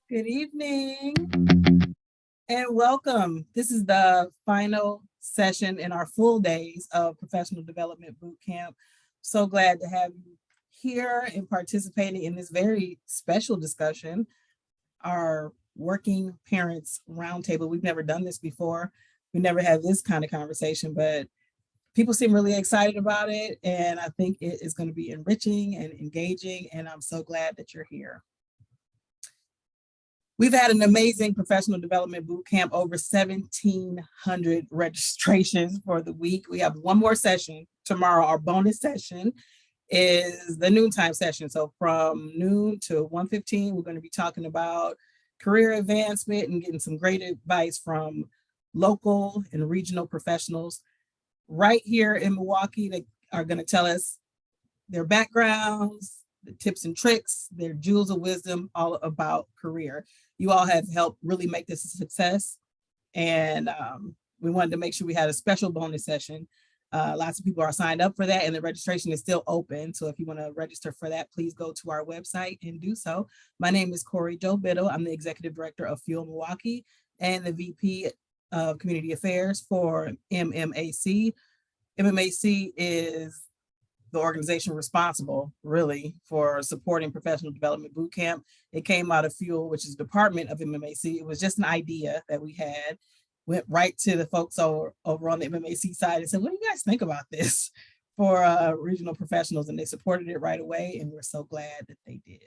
Good evening and welcome. This is the final session in our full days of Professional Development Boot Camp. So glad to have you here and participating in this very special discussion, our Working Parents Roundtable. We've never done this before. We never had this kind of conversation, but people seem really excited about it. And I think it is going to be enriching and engaging. And I'm so glad that you're here. We've had an amazing professional development boot camp, over 1,700 registrations for the week. We have one more session tomorrow. Our bonus session is the noontime session. So from noon to 1:15, we're going to be talking about career advancement and getting some great advice from local and regional professionals right here in Milwaukee that are going to tell us their backgrounds, the tips and tricks, their jewels of wisdom, all about career. You all have helped really make this a success. And we wanted to make sure we had a special bonus session. Lots of people are signed up for that and the registration is still open. So if you want to register for that, please go to our website and do so. My name is Corey Jo Biddle. I'm the Executive Director of Fuel Milwaukee and the VP of Community Affairs for MMAC. MMAC is the organization responsible really for supporting professional development boot camp. It came out of Fuel, which is the department of MMAC. It was just an idea that we had, went right to the folks over on the MMAC side and said, what do you guys think about this for regional professionals? And they supported it right away. And we're so glad that they did.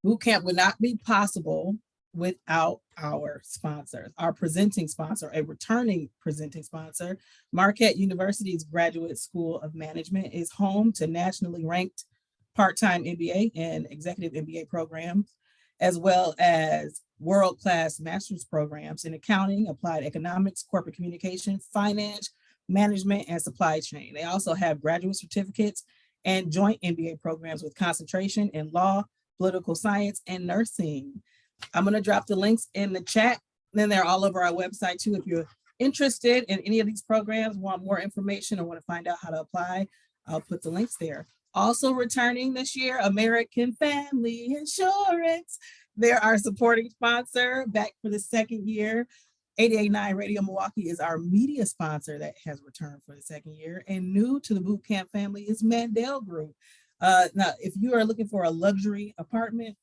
Boot camp would not be possible without our sponsors. Our presenting sponsor, a returning presenting sponsor, Marquette University's Graduate School of Management, is home to nationally ranked part-time MBA and executive MBA programs, as well as world-class master's programs in accounting, applied economics, corporate communication, finance, management, and supply chain. They also have graduate certificates and joint MBA programs with concentration in law, political science, and nursing. I'm going to drop the links in the chat. Then they're all over our website too. If you're interested in any of these programs, want more information, or want to find out how to apply, I'll put the links there. Also returning this year, American Family Insurance. They're our supporting sponsor, back for the second year. 88.9 Radio Milwaukee is our media sponsor that has returned for the second year. And new to the boot camp family is Mandel Group. Now, if you are looking for a luxury apartment,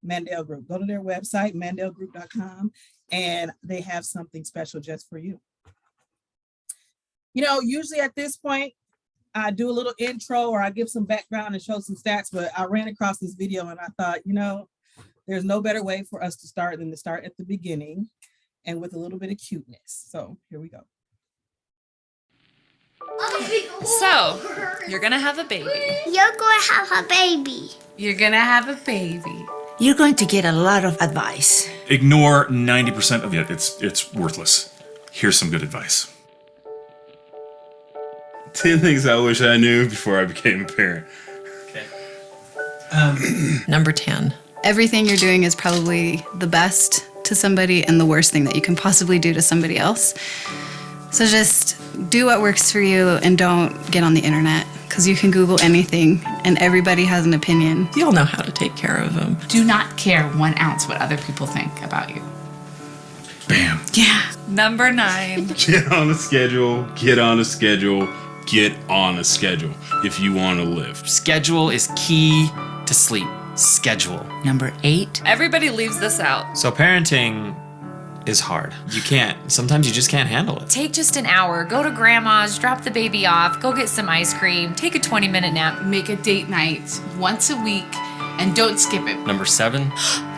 Mandel Group, go to their website, mandelgroup.com, and they have something special just for you. Usually at this point, I do a little intro or I give some background and show some stats, but I ran across this video and I thought, there's no better way for us to start than to start at the beginning and with a little bit of cuteness. So here we go. So, you're gonna have a baby. You're going to have a baby. You're gonna have a baby. You're going to get a lot of advice. Ignore 90% of it. It's worthless. Here's some good advice. 10 things I wish I knew before I became a parent. Okay. Number 10. Everything you're doing is probably the best to somebody and the worst thing that you can possibly do to somebody else. So just do what works for you and don't get on the internet, because you can Google anything and everybody has an opinion. You'll know how to take care of them. Do not care 1 ounce what other people think about you. Bam. Yeah. Number 9. Get on a schedule, get on a schedule, get on a schedule if you want to live. Schedule is key to sleep. Schedule. Number 8. Everybody leaves this out. So parenting is hard. Sometimes you just can't handle it. Take just an hour, go to grandma's, drop the baby off, go get some ice cream, take a 20-minute nap. Make a date night once a week and don't skip it. Number 7.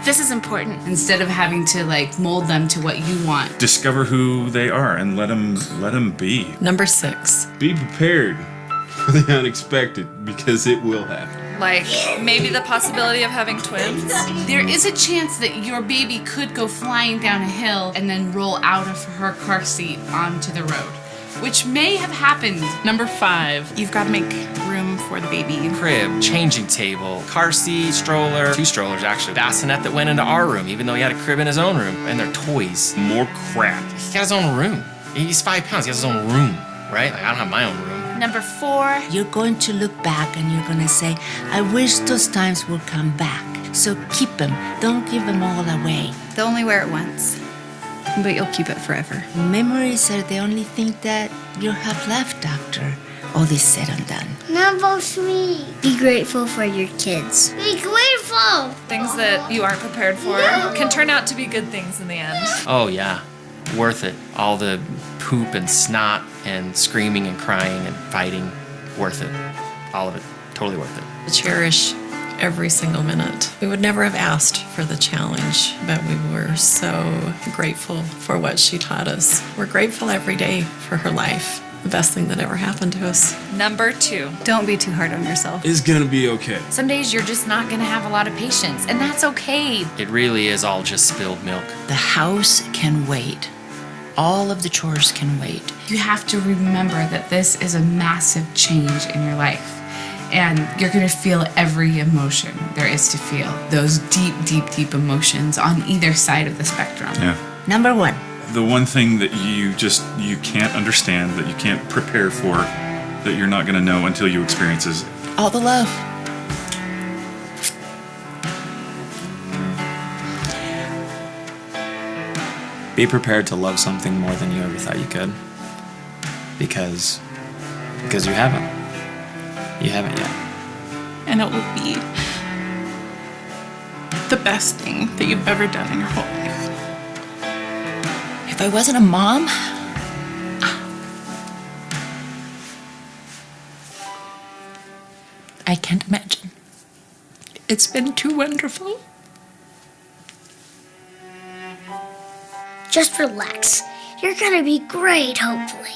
This is important. Instead of having to mold them to what you want. Discover who they are and let them be. Number 6. Be prepared for the unexpected, because it will happen. Like maybe the possibility of having twins. There is a chance that your baby could go flying down a hill and then roll out of her car seat onto the road, which may have happened. Number 5. You've got to make room for the baby. Crib, changing table, car seat, stroller. 2 strollers actually. Bassinet that went into our room, even though he had a crib in his own room. And their toys. More crap. He got his own room. He's 5 pounds. He has his own room, right? I don't have my own room. Number 4. You're going to look back and you're going to say, I wish those times would come back. So keep them. Don't give them all away. They'll only wear it once, but you'll keep it forever. Memories are the only thing that you have left after all this said and done. Number 3. Be grateful for your kids. Be grateful. Things that you aren't prepared for can turn out to be good things in the end. Oh yeah, worth it. All the poop and snot and screaming and crying and fighting, worth it. All of it, totally worth it. Cherish every single minute. We would never have asked for the challenge, but we were so grateful for what she taught us. We're grateful every day for her life. The best thing that ever happened to us. Number 2. Don't be too hard on yourself. It's gonna be okay. Some days you're just not gonna have a lot of patience, and that's okay. It really is all just spilled milk. The house can wait. All of the chores can wait. You have to remember that this is a massive change in your life. And you're going to feel every emotion there is to feel. Those deep, deep, deep emotions on either side of the spectrum. Yeah. Number 1. The one thing that you can't understand, that you can't prepare for, that you're not going to know until you experience is All the love. Be prepared to love something more than you ever thought you could. Because you haven't. You haven't yet. And it will be the best thing that you've ever done in your whole life. If I wasn't a mom, I can't imagine. It's been too wonderful. Just relax. You're going to be great, hopefully.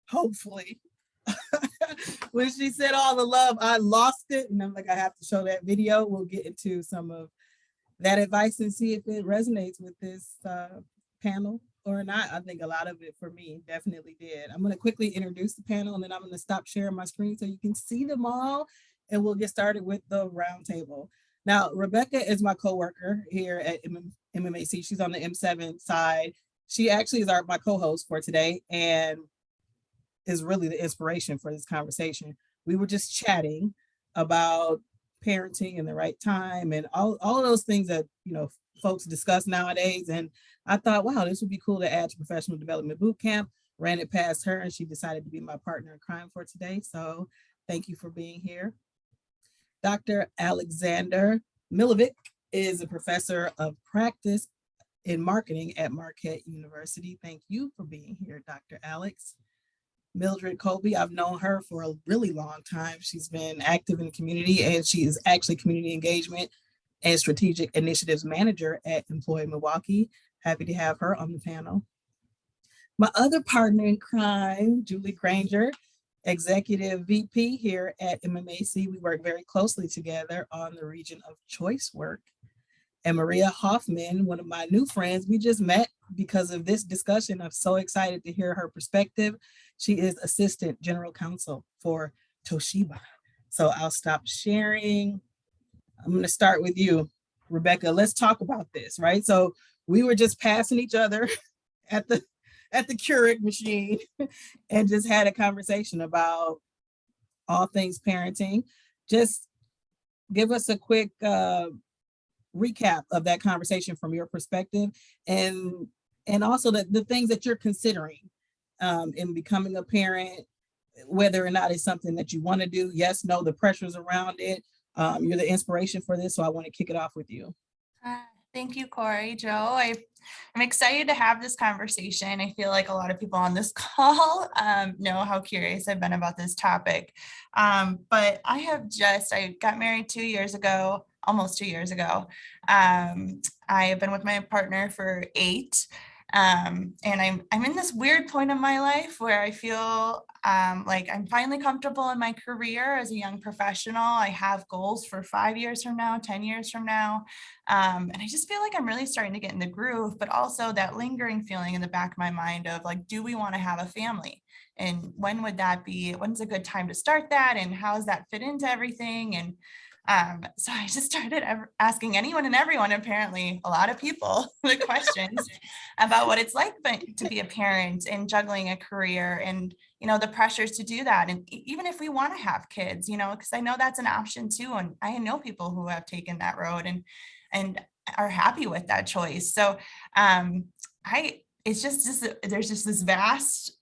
Hopefully. When she said all the love, I lost it. And I'm like, I have to show that video. We'll get into some of that advice and see if it resonates with this panel or not. I think a lot of it for me definitely did. I'm going to quickly introduce the panel and then I'm going to stop sharing my screen so you can see them all. And we'll get started with the roundtable. Now, Rebecca is my coworker here at MMAC. She's on the M7 side. She actually is my co-host for today and is really the inspiration for this conversation. We were just chatting about parenting in the right time and all of those things that, folks discuss nowadays. And I thought, wow, this would be cool to add to Professional Development Bootcamp. Ran it past her and she decided to be my partner in crime for today. So thank you for being here. Dr. Alexander Milovic is a professor of practice in marketing at Marquette University. Thank you for being here, Dr. Alex. Mildred Colby, I've known her for a really long time. She's been active in the community, and she is actually community engagement and strategic initiatives manager at Employ Milwaukee. Happy to have her on the panel. My other partner in crime, Julie Granger, executive VP here at MMAC. We work very closely together on the region of choice work. And Maria Hoffman, one of my new friends, we just met because of this discussion. I'm so excited to hear her perspective. She is Assistant General Counsel for Toshiba. So I'll stop sharing. I'm going to start with you, Rebecca. Let's talk about this, right? So we were just passing each other at the Keurig machine and just had a conversation about all things parenting. Just give us a quick recap of that conversation from your perspective, and also the things that you're considering in becoming a parent, whether or not it's something that you want to do. Yes, no, the pressures around it. You're the inspiration for this, so I want to kick it off with you. Thank you, Corey, Joe. I'm excited to have this conversation. I feel like a lot of people on this call know how curious I've been about this topic. But I got married 2 years ago, almost 2 years ago. I have been with my partner for 8. And I'm in this weird point in my life where I feel like I'm finally comfortable in my career as a young professional. I have goals for 5 years from now, 10 years from now. And I just feel like I'm really starting to get in the groove, but also that lingering feeling in the back of my mind of like, do we want to have a family? And when would that be? When's a good time to start that? And how does that fit into everything? And so I just started asking anyone and everyone, apparently a lot of people, the questions about what it's like to be a parent and juggling a career and, the pressures to do that. And even if we want to have kids, because I know that's an option too. And I know people who have taken that road and are happy with that choice. So there's just this vast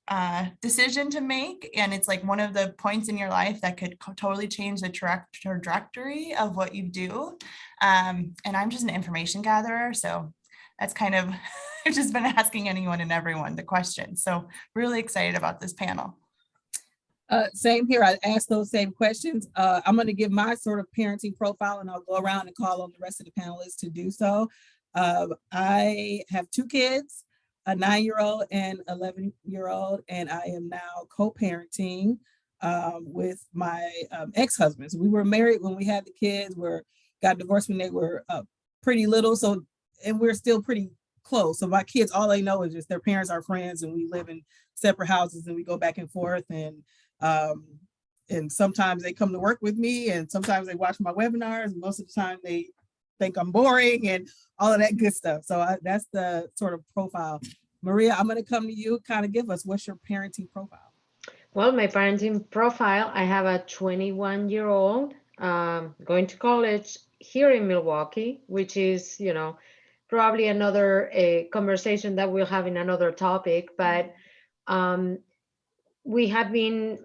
decision to make. And it's like one of the points in your life that could totally change the trajectory of what you do. And I'm just an information gatherer. So that's kind of, I've just been asking anyone and everyone the question. So really excited about this panel. Same here. I asked those same questions. I'm going to give my sort of parenting profile, and I'll go around and call on the rest of the panelists to do so. I have 2 kids, a 9-year-old and 11-year-old, and I am now co-parenting with my ex-husbands. We were married when we had the kids. Got divorced when they were pretty little, and we're still pretty close. So my kids, all they know is just their parents are friends, and we live in separate houses, and we go back and forth. And sometimes they come to work with me, and sometimes they watch my webinars. And most of the time they think I'm boring and all of that good stuff. So that's the sort of profile. Maria, I'm going to come to you. Kind of give us, what's your parenting profile? Well, my parenting profile, I have a 21-year-old going to college here in Milwaukee, which is, probably another conversation that we'll have in another topic. But I have been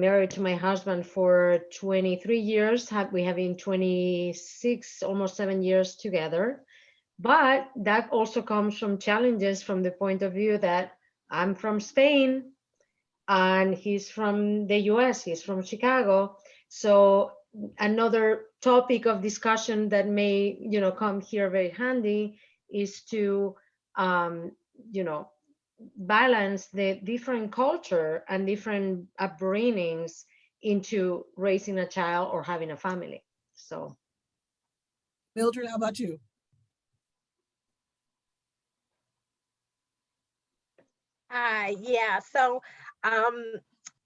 married to my husband for 23 years. We have been 26, almost 7 years together. But that also comes from challenges from the point of view that I'm from Spain and he's from the US, he's from Chicago. So another topic of discussion that may, come here very handy is to, balance the different culture and different upbringings into raising a child or having a family. So, Mildred, how about you? So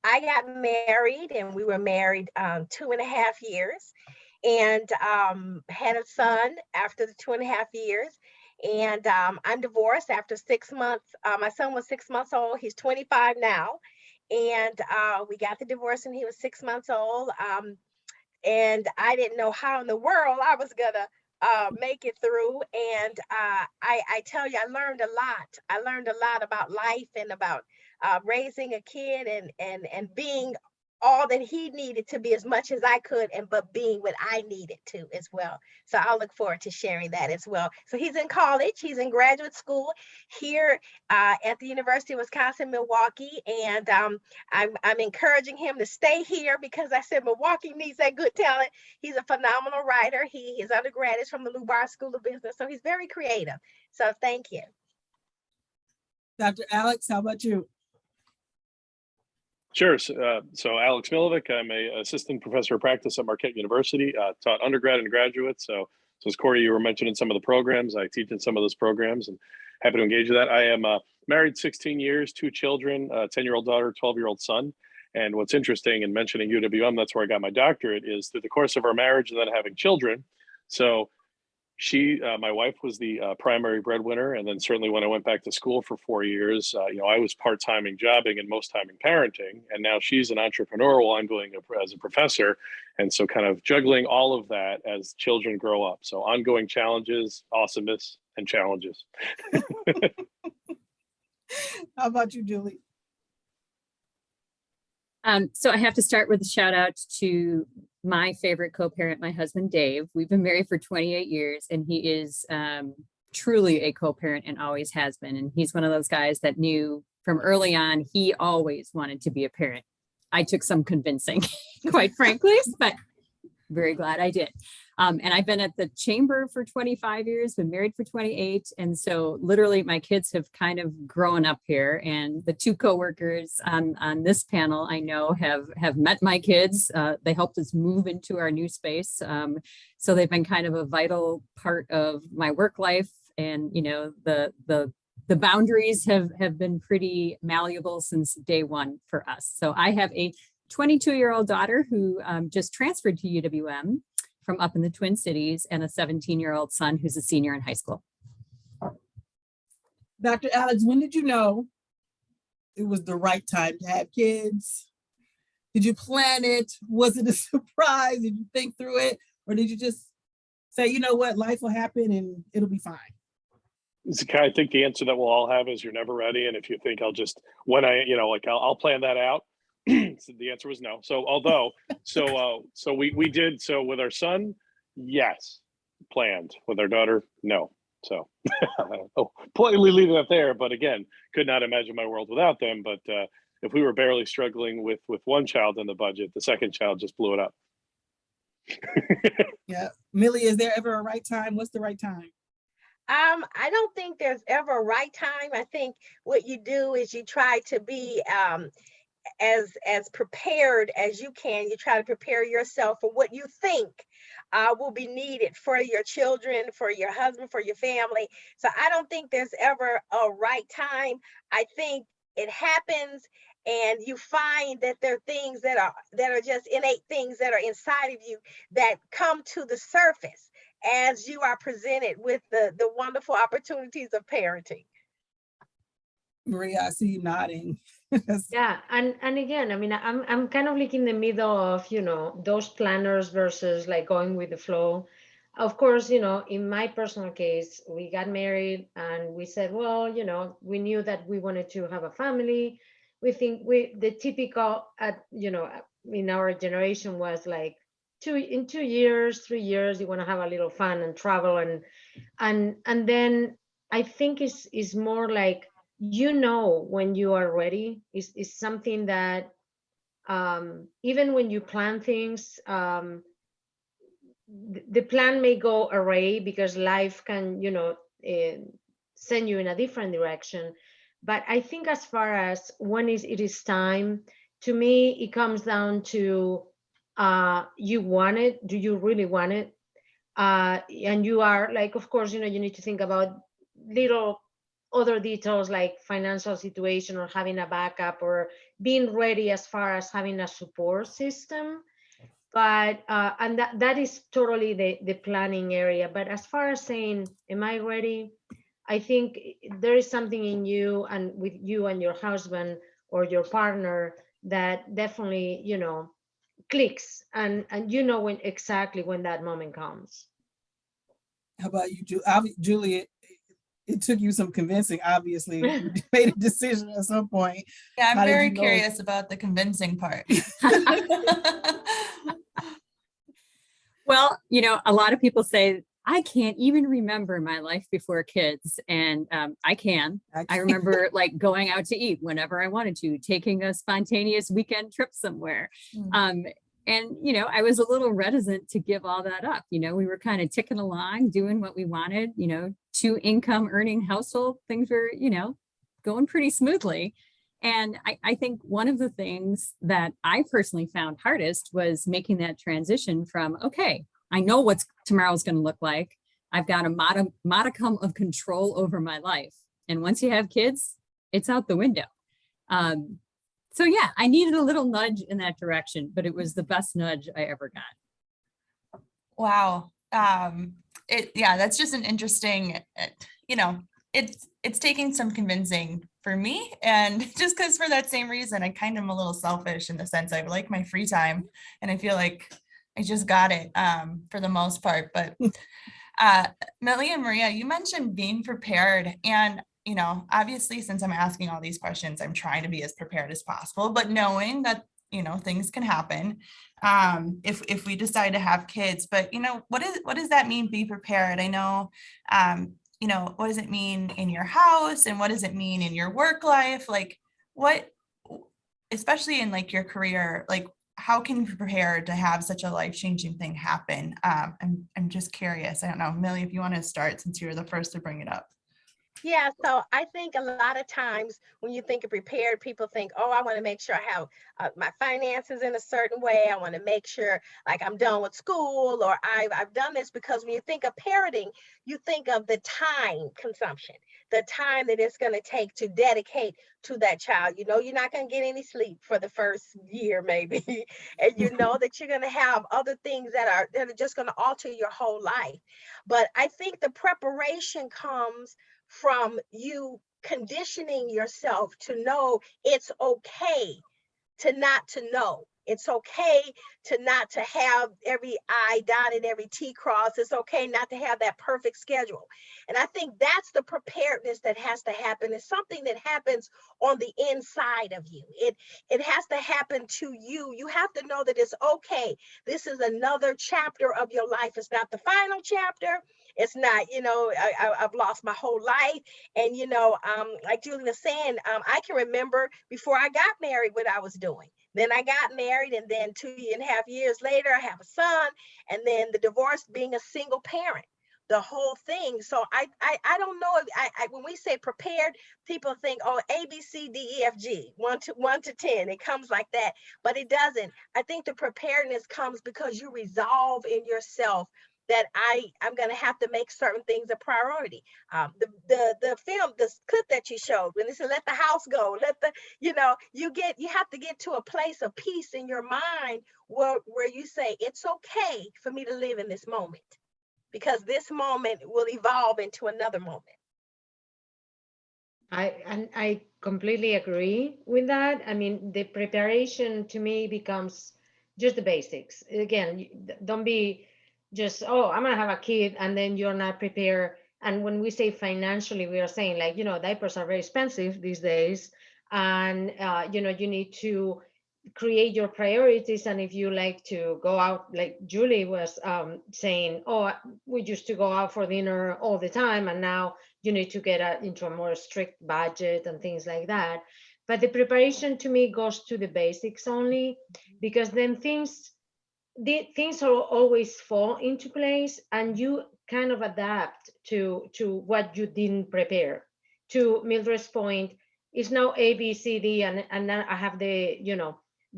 I got married, and we were married 2.5 years, and had a son after the 2.5 years. And I'm divorced after 6 months. My son was 6 months old. He's 25 now. And we got the divorce when he was 6 months old. And I didn't know how in the world I was gonna make it through. And I tell you, I learned a lot. I learned a lot about life and about raising a kid and being all that he needed to be as much as I could, but being what I needed to as well. So I'll look forward to sharing that as well. So he's in college, he's in graduate school here at the University of Wisconsin, Milwaukee, and I'm encouraging him to stay here because I said Milwaukee needs that good talent. He's a phenomenal writer. His undergrad is from the Lubar School of Business, so he's very creative. So thank you. Dr. Alex, how about you? Sure. So Alex Milovic, I'm a assistant professor of practice at Marquette University, taught undergrad and graduate. So as Corey, you were mentioning some of the programs, I teach in some of those programs and happy to engage with that. I am married 16 years, 2 children, a 10-year-old daughter, 12-year-old son. And what's interesting in mentioning UWM, that's where I got my doctorate, is through the course of our marriage and then having children. So my wife was the primary breadwinner. And then certainly when I went back to school for 4 years, I was part-timing jobbing and most timing parenting. And now she's an entrepreneur while I'm doing as a professor. And so kind of juggling all of that as children grow up. So ongoing challenges, awesomeness, and challenges. How about you, Julie? So I have to start with a shout out to my favorite co-parent, my husband, Dave. We've been married for 28 years and he is truly a co-parent and always has been. And he's one of those guys that knew from early on, he always wanted to be a parent. I took some convincing, quite frankly, but very glad I did. And I've been at the chamber for 25 years, been married for 28. And so literally my kids have kind of grown up here, and the 2 coworkers on this panel I know have met my kids. They helped us move into our new space. So they've been kind of a vital part of my work life. And, the boundaries have been pretty malleable since day one for us. So I have a 22-year-old daughter who just transferred to UWM from up in the Twin Cities, and a 17-year-old son who's a senior in high school. Dr. Alex, when did you know it was the right time to have kids? Did you plan it? Was it a surprise? Did you think through it? Or did you just say, you know what, life will happen and it'll be fine? I think the answer that we'll all have is you're never ready. And if you think I'll plan that out, so the answer was no. So we did. So with our son, yes, planned. With our daughter, no. So politely leaving it there. But again, could not imagine my world without them. But if we were barely struggling with one child in the budget, the second child just blew it up. Yeah, Millie, is there ever a right time? What's the right time? I don't think there's ever a right time. I think what you do is you try to be as prepared as you can. You try to prepare yourself for what you think will be needed for your children, for your husband, for your family. So I don't think there's ever a right time. I think it happens and you find that there are things that are just innate things that are inside of you that come to the surface as you are presented with the wonderful opportunities of parenting. Maria, I see you nodding. Yeah, and again, I mean, I'm kind of like in the middle of, those planners versus like going with the flow. Of course, in my personal case, we got married and we said, well, we knew that we wanted to have a family. We think the typical, in our generation was like 2 years, 3 years, you want to have a little fun and travel, and then I think is more like, when you are ready. Is something that even when you plan things, the plan may go awry because life can send you in a different direction. But I think as far as when it is time, to me it comes down to you want it. Do you really want it? And you are like, of course, you need to think about little other details like financial situation or having a backup or being ready as far as having a support system. But and that is totally the planning area. But as far as saying, am I ready? I think there is something in you and with you and your husband or your partner that definitely, clicks and when exactly when that moment comes. How about you, Juliet? it took you some convincing, obviously. You made a decision at some point. Yeah, I'm How did very you know? curious about the convincing part. Well, a lot of people say, I can't even remember my life before kids. And I can. I remember like going out to eat whenever I wanted to, taking a spontaneous weekend trip somewhere. And, I was a little reticent to give all that up. We were kind of ticking along, doing what we wanted, 2 income earning household, things were, going pretty smoothly. And I think one of the things that I personally found hardest was making that transition from, okay, I know what tomorrow's going to look like. I've got a modicum of control over my life. And once you have kids, it's out the window. So yeah, I needed a little nudge in that direction, but it was the best nudge I ever got. Wow. That's just an interesting, it's taking some convincing for me. And just because for that same reason, I kind of am a little selfish in the sense I like my free time and I feel like I just got it for the most part. But Millie and Maria, you mentioned being prepared. And, obviously, since I'm asking all these questions, I'm trying to be as prepared as possible, but knowing that, things can happen if we decide to have kids. But, what does that mean, be prepared? I know, what does it mean in your house and what does it mean in your work life? Like especially in like your career, like how can you prepare to have such a life-changing thing happen? I'm just curious. I don't know, Millie, if you want to start since you're the first to bring it up. Yeah, so I think a lot of times when you think of prepared, people think, oh, I want to make sure I have my finances in a certain way. I want to make sure like I'm done with school or I've done this, because when you think of parenting, you think of the time consumption, the time that it's going to take to dedicate to that child. You're not going to get any sleep for the first year maybe, and you know that you're going to have other things that are just going to alter your whole life. But I think the preparation comes from you conditioning yourself to know it's okay to not to know. It's okay to not to have every I dotted, every T crossed. It's okay not to have that perfect schedule. And I think that's the preparedness that has to happen. It's something that happens on the inside of you. It has to happen to you. You have to know that it's okay. This is another chapter of your life. It's not the final chapter. It's not, I've lost my whole life. And, like Julie was saying, I can remember before I got married what I was doing. Then I got married, and then 2.5 years later, I have a son, and then the divorce, being a single parent, the whole thing. So I don't know if when we say prepared, people think, oh, A, B, C, D, E, F, G, 1 to 10. It comes like that, but it doesn't. I think the preparedness comes because you resolve in yourself that I'm going to have to make certain things a priority. The film, the clip that you showed, when they said, let the house go, you have to get to a place of peace in your mind where you say, it's okay for me to live in this moment, because this moment will evolve into another moment. I completely agree with that. I mean, the preparation to me becomes just the basics. Again, don't be just, oh, I'm gonna have a kid, and then you're not prepared. And when we say financially, we are saying like, diapers are very expensive these days, and you need to create your priorities. And if you like to go out, like Julie was saying, oh, we used to go out for dinner all the time, and now you need to get into a more strict budget and things like that. But the preparation to me goes to the basics only, because then things will always fall into place, and you kind of adapt to what you didn't prepare. To Mildred's point, it's now A, B, C, D, and then I have the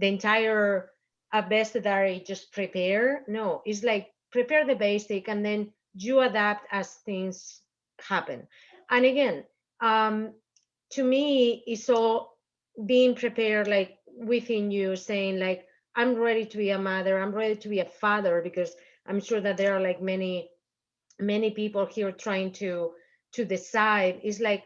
entire abecedary just prepare. No, it's like prepare the basic, and then you adapt as things happen. And again, to me, it's all being prepared, like within you, saying like, I'm ready to be a mother, I'm ready to be a father, because I'm sure that there are like many people here trying to decide. It's like,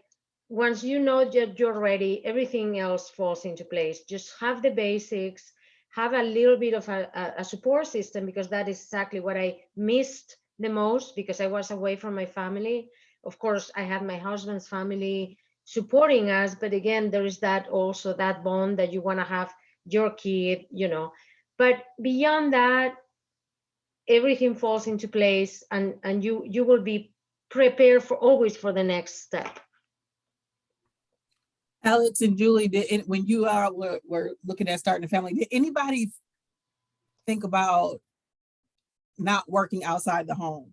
once you know that you're ready, everything else falls into place. Just have the basics, have a little bit of a support system, because that is exactly what I missed the most, because I was away from my family of course, I have my husband's family supporting us, but again, there is that also that bond that you want to have your kid, but beyond that, everything falls into place, and you will be prepared for always for the next step. Alex and Julie, when you were looking at starting a family, did anybody think about not working outside the home?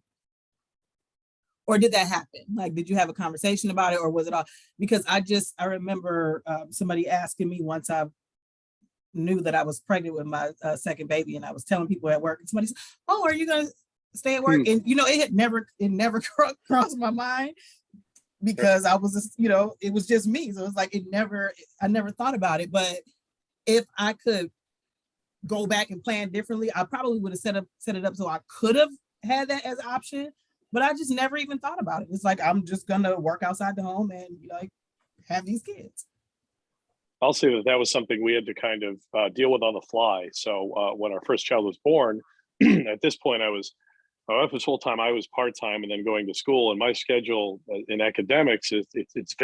Or did that happen? Like, did you have a conversation about it, or was it all? Because I remember somebody asking me once I knew that I was pregnant with my second baby, and I was telling people at work, and somebody said, "Oh, are you gonna stay at work?" And it never crossed my mind, because I was just, it was just me. So it's like I never thought about it. But if I could go back and plan differently, I probably would have set it up so I could have had that as an option. But I just never even thought about it. It's like, I'm just gonna work outside the home and have these kids. I'll say that was something we had to kind of deal with on the fly. So when our first child was born, at this point, my wife was full time, I was part time, and then going to school. And my schedule in academics it's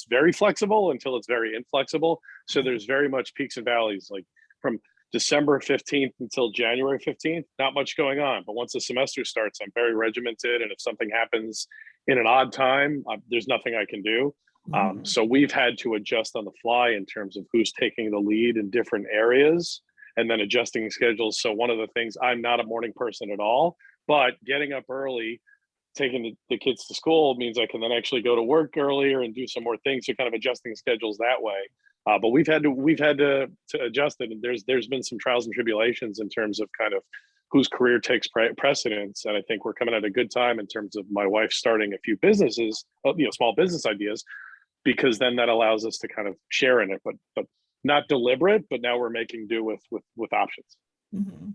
very flexible until it's very inflexible. So there's very much peaks and valleys. Like from December 15th until January 15th, not much going on. But once the semester starts, I'm very regimented. And if something happens in an odd time, there's nothing I can do. So we've had to adjust on the fly in terms of who's taking the lead in different areas, and then adjusting schedules. So one of the things, I'm not a morning person at all, but getting up early, taking the kids to school means I can then actually go to work earlier and do some more things. So kind of adjusting schedules that way. But we've had to adjust it. And there's been some trials and tribulations in terms of kind of whose career takes precedence. And I think we're coming at a good time in terms of my wife starting a few businesses, small business ideas, because then that allows us to kind of share in it, but not deliberate, but now we're making do with options. Mm-hmm.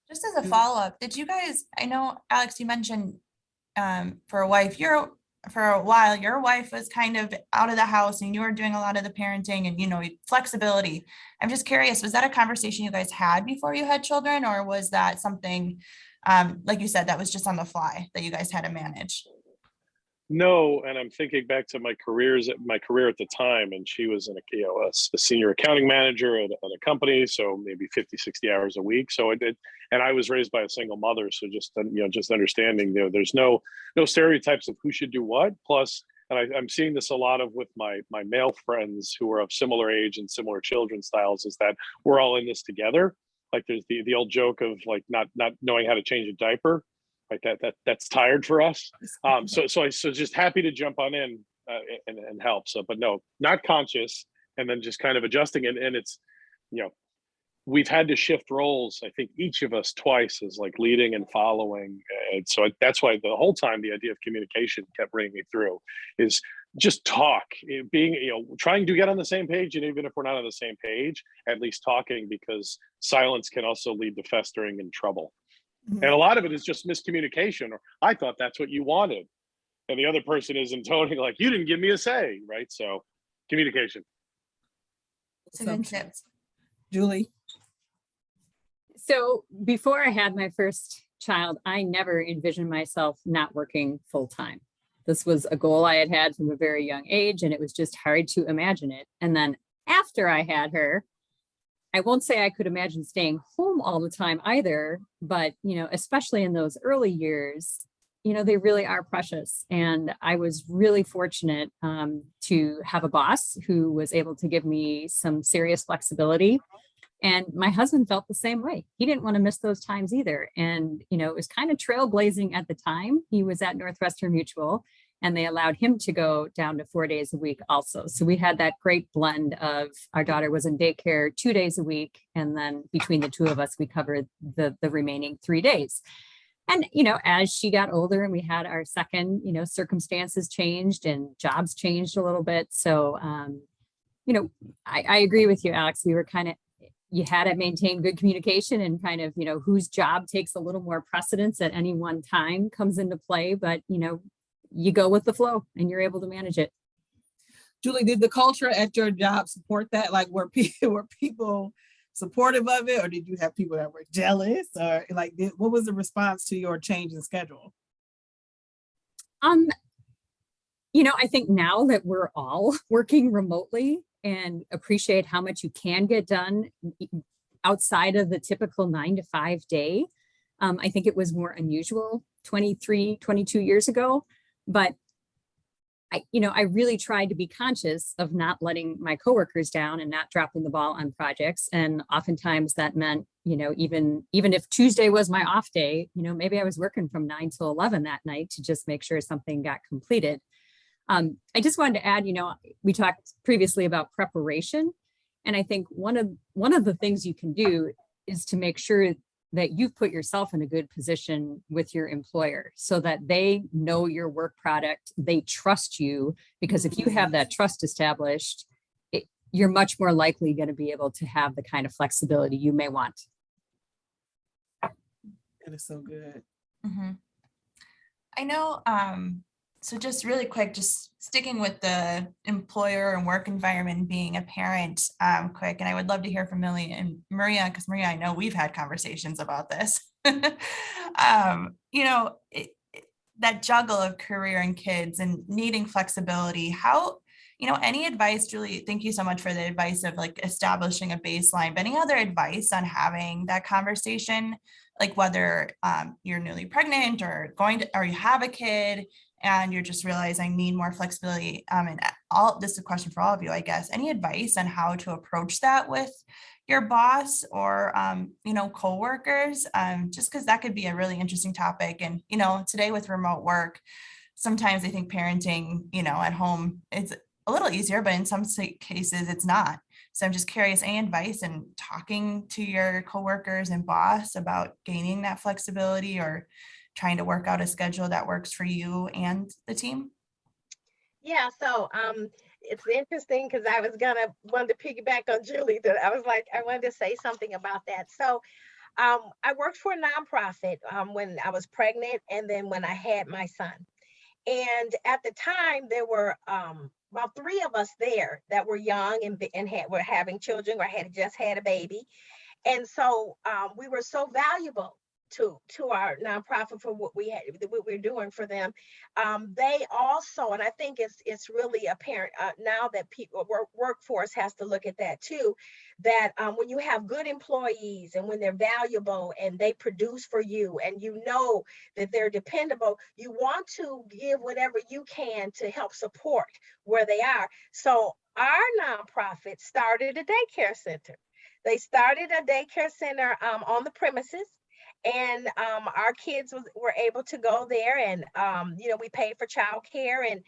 Just as a follow-up, did you guys, I know, Alex, you mentioned for a while, your wife was kind of out of the house and you were doing a lot of the parenting and, flexibility. I'm just curious, was that a conversation you guys had before you had children, or was that something, like you said, that was just on the fly that you guys had to manage? No, and I'm thinking back to my career at the time, and she was a senior accounting manager at a company, so maybe 50, 60 hours a week. So I did, and I was raised by a single mother, so just understanding there's no stereotypes of who should do what. Plus, and I'm seeing this a lot of with my male friends who are of similar age and similar children styles, is that we're all in this together. Like there's the old joke of like not knowing how to change a diaper. Like that's tired for us. So just happy to jump on in and help. So, but no, not conscious, and then just kind of adjusting. And it's, we've had to shift roles. I think each of us twice is like leading and following. And so that's why the whole time the idea of communication kept bringing me through is just talk, being, trying to get on the same page. And even if we're not on the same page, at least talking, because silence can also lead to festering and trouble. And a lot of it is just miscommunication, or I thought that's what you wanted, and the other person is intoning like, you didn't give me a say, right? So communication. It's a good tip. Julie? So before I had my first child, I never envisioned myself not working full time. This was a goal I had from a very young age, and it was just hard to imagine it. And then after I had her, I won't say I could imagine staying home all the time either, but, especially in those early years, they really are precious. And I was really fortunate to have a boss who was able to give me some serious flexibility. And my husband felt the same way. He didn't want to miss those times either. And, it was kind of trailblazing at the time. He was at Northwestern Mutual, and they allowed him to go down to 4 days a week also. So we had that great blend of, our daughter was in daycare 2 days a week. And then between the two of us, we covered the remaining 3 days. And, as she got older and we had our second, circumstances changed and jobs changed a little bit. So, I agree with you, Alex. We were you had to maintain good communication, and kind of, whose job takes a little more precedence at any one time comes into play. But, you go with the flow and you're able to manage it. Julie, did the culture at your job support that? Like, were people supportive of it, or did you have people that were jealous, or like, what was the response to your change in schedule? I think now that we're all working remotely and appreciate how much you can get done outside of the typical 9 to 5 day, I think it was more unusual 23, 22 years ago, but I really tried to be conscious of not letting my coworkers down and not dropping the ball on projects. And oftentimes that meant, even if Tuesday was my off day, maybe I was working from 9 till 11 that night to just make sure something got completed. I just wanted to add, we talked previously about preparation. And I think one of the things you can do is to make sure that you've put yourself in a good position with your employer so that they know your work product, they trust you, because if you have that trust established, you're much more likely going to be able to have the kind of flexibility you may want. That is so good. Mm-hmm. I know, so just really quick, just sticking with the employer and work environment, being a parent quick, and I would love to hear from Millie and Maria, because Maria, I know we've had conversations about this. That juggle of career and kids and needing flexibility, how, any advice, Julie, thank you so much for the advice of like establishing a baseline, but any other advice on having that conversation, like whether you're newly pregnant or you have a kid, and you're just realizing I need more flexibility. And this is a question for all of you, I guess. Any advice on how to approach that with your boss or, coworkers? Just because that could be a really interesting topic. And, today with remote work, sometimes I think parenting, at home, it's a little easier, but in some cases it's not. So I'm just curious, any advice in talking to your coworkers and boss about gaining that flexibility or trying to work out a schedule that works for you and the team? Yeah, so it's interesting because I was wanted to piggyback on Julie. That I was like, I wanted to say something about that. So I worked for a nonprofit when I was pregnant, and then when I had my son. And at the time, there were about 3 of us there that were young and were having children or had just had a baby. And so we were so valuable to our nonprofit for what we're doing for them. They also, and I think it's really apparent now that workforce has to look at that too, that when you have good employees and when they're valuable and they produce for you and that they're dependable, you want to give whatever you can to help support where they are. So our nonprofit started a daycare center. They started a daycare center on the premises, and our kids were able to go there, and we paid for childcare and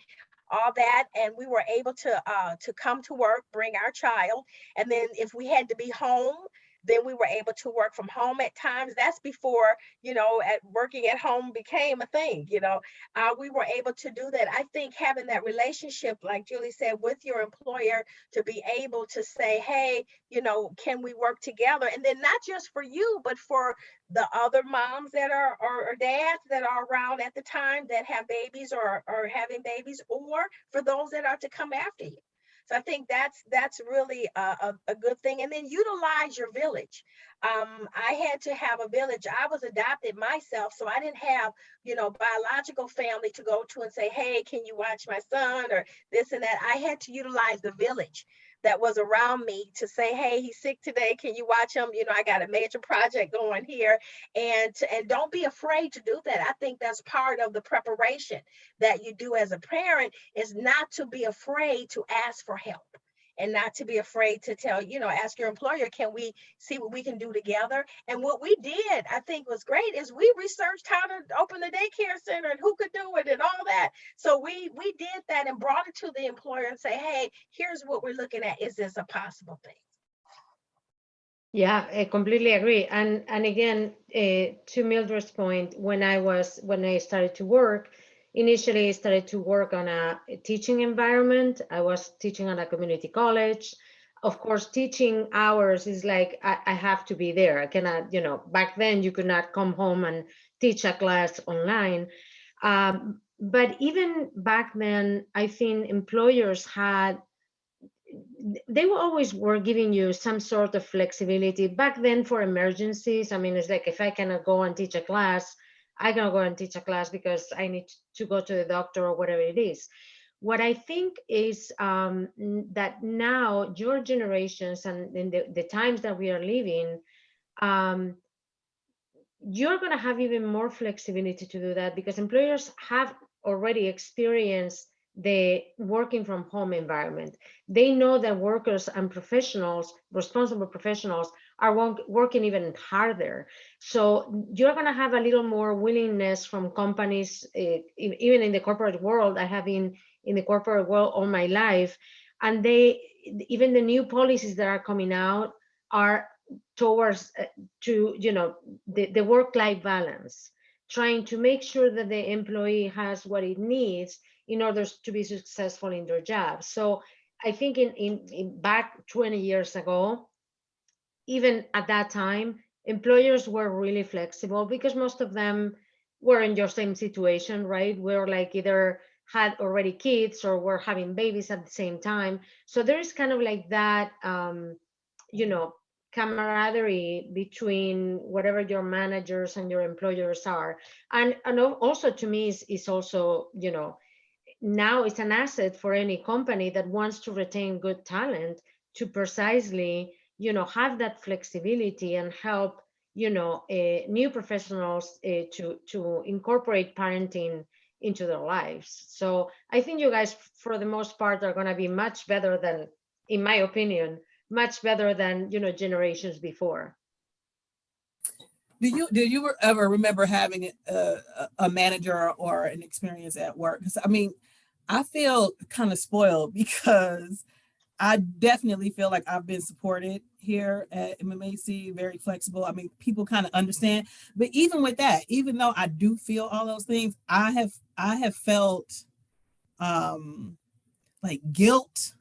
all that, and we were able to come to work, bring our child, and then if we had to be home, then we were able to work from home at times. That's before, working at home became a thing, we were able to do that. I think having that relationship, like Julie said, with your employer to be able to say, hey, can we work together? And then not just for you, but for the other moms that are, or dads that are around at the time that have babies or having babies, or for those that are to come after you. So I think that's really a good thing. And then utilize your village. I had to have a village. I was adopted myself, so I didn't have, biological family to go to and say, hey, can you watch my son or this and that. I had to utilize the village that was around me to say, hey, he's sick today. Can you watch him? I got a major project going here. And don't be afraid to do that. I think that's part of the preparation that you do as a parent, is not to be afraid to ask for help. And not to be afraid to ask your employer, can we see what we can do together? And what we did, I think was great, is we researched how to open the daycare center and who could do it and all that. So we did that and brought it to the employer and say, hey, here's what we're looking at. Is this a possible thing? Yeah, I completely agree. And again, to Mildred's point, when I started to work, initially I started to work on a teaching environment. I was teaching at a community college. Of course, teaching hours is like, I have to be there. I cannot, back then you could not come home and teach a class online. But even back then, I think employers they were giving you some sort of flexibility back then for emergencies. I mean, it's like, if I cannot go and teach a class, I cannot go and teach a class because I need to go to the doctor or whatever it is. What I think is that now your generations and in the times that we are living, you're going to have even more flexibility to do that because employers have already experienced the working from home environment. They know that workers and professionals, responsible professionals, are working even harder. So you're going to have a little more willingness from companies, even in the corporate world. I have been in the corporate world all my life, and even the new policies that are coming out are towards to the work-life balance, trying to make sure that the employee has what it needs in order to be successful in their job. So I think in back 20 years ago, even at that time, employers were really flexible because most of them were in your same situation, right? We're like either had already kids or were having babies at the same time. So there is kind of like that, camaraderie between whatever your managers and your employers are. And also to me is also, now it's an asset for any company that wants to retain good talent to precisely, have that flexibility and help, new professionals to incorporate parenting into their lives. So I think you guys, for the most part, are going to be much better than, in my opinion, much better than generations before. Do you ever remember having a manager or an experience at work? Because I mean, I feel kind of spoiled because I definitely feel like I've been supported here at MMAC, very flexible. I mean, people kind of understand, but even with that, even though I do feel all those things, I have felt like guilt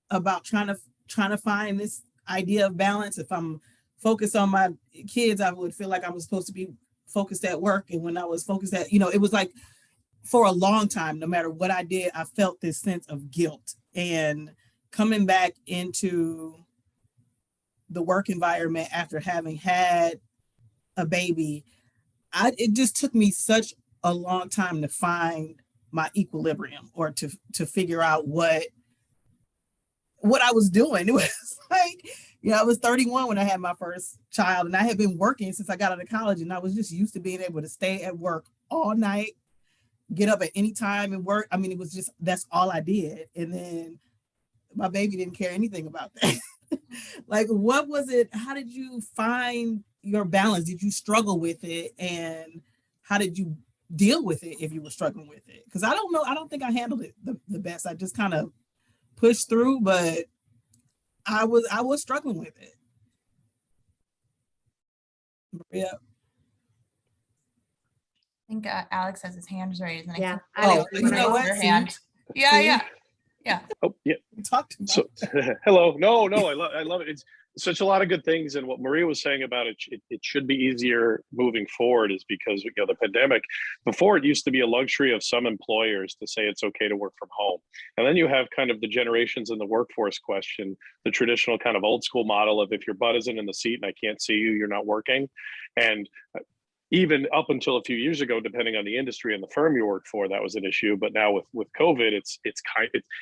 about trying to find this idea of balance. If I'm focused on my kids, I would feel like I was supposed to be focused at work. And when I was focused at, it was like for a long time, no matter what I did, I felt this sense of guilt. And coming back into the work environment after having had a baby, it just took me such a long time to find my equilibrium or to figure out what I was doing. It was like, I was 31 when I had my first child, and I had been working since I got out of college, and I was just used to being able to stay at work all night, get up at any time and work. I mean, it was just, that's all I did. And then my baby didn't care anything about that. Like, what was it? How did you find your balance? Did you struggle with it? And how did you deal with it if you were struggling with it? Because I don't know. I don't think I handled it the best. I just kind of pushed through, but I was struggling with it. Maria. I think Alex has his hand raised. And yeah. Alex, you know what? your hand. Yeah. Oh, yeah. Talk to me. So, hello. No, I love it. It's such a lot of good things. And what Maria was saying about it should be easier moving forward is because, the pandemic, before it used to be a luxury of some employers to say it's okay to work from home. And then you have kind of the generations in the workforce question, the traditional kind of old school model of if your butt isn't in the seat and I can't see you, you're not working. And even up until a few years ago, depending on the industry and the firm you work for, that was an issue. But now with COVID,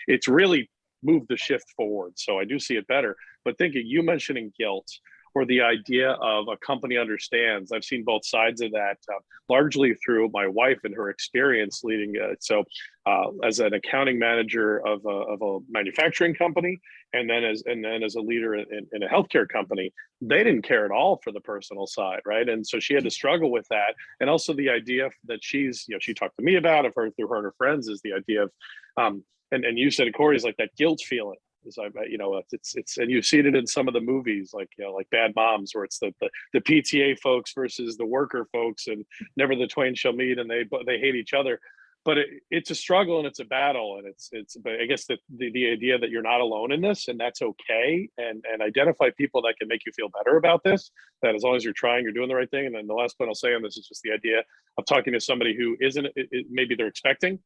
it's really moved the shift forward. So I do see it better. But thinking, you mentioning guilt or the idea of a company understands, I've seen both sides of that, largely through my wife and her experience leading. As an accounting manager of a manufacturing company, and then as a leader in a healthcare company, they didn't care at all for the personal side, right? And so she had to struggle with that. And also the idea that she talked to me about, of her through her and her friends, is the idea of, and you said, Corey, is like that guilt feeling. It's and you see it in some of the movies, like Bad Moms, where it's the PTA folks versus the worker folks, and never the twain shall meet, and they hate each other. But it's a struggle and it's a battle, and but I guess the idea that you're not alone in this, and that's okay, and identify people that can make you feel better about this, that as long as you're trying, you're doing the right thing. And then the last point I'll say on this is just the idea of talking to somebody who isn't, maybe they're expecting.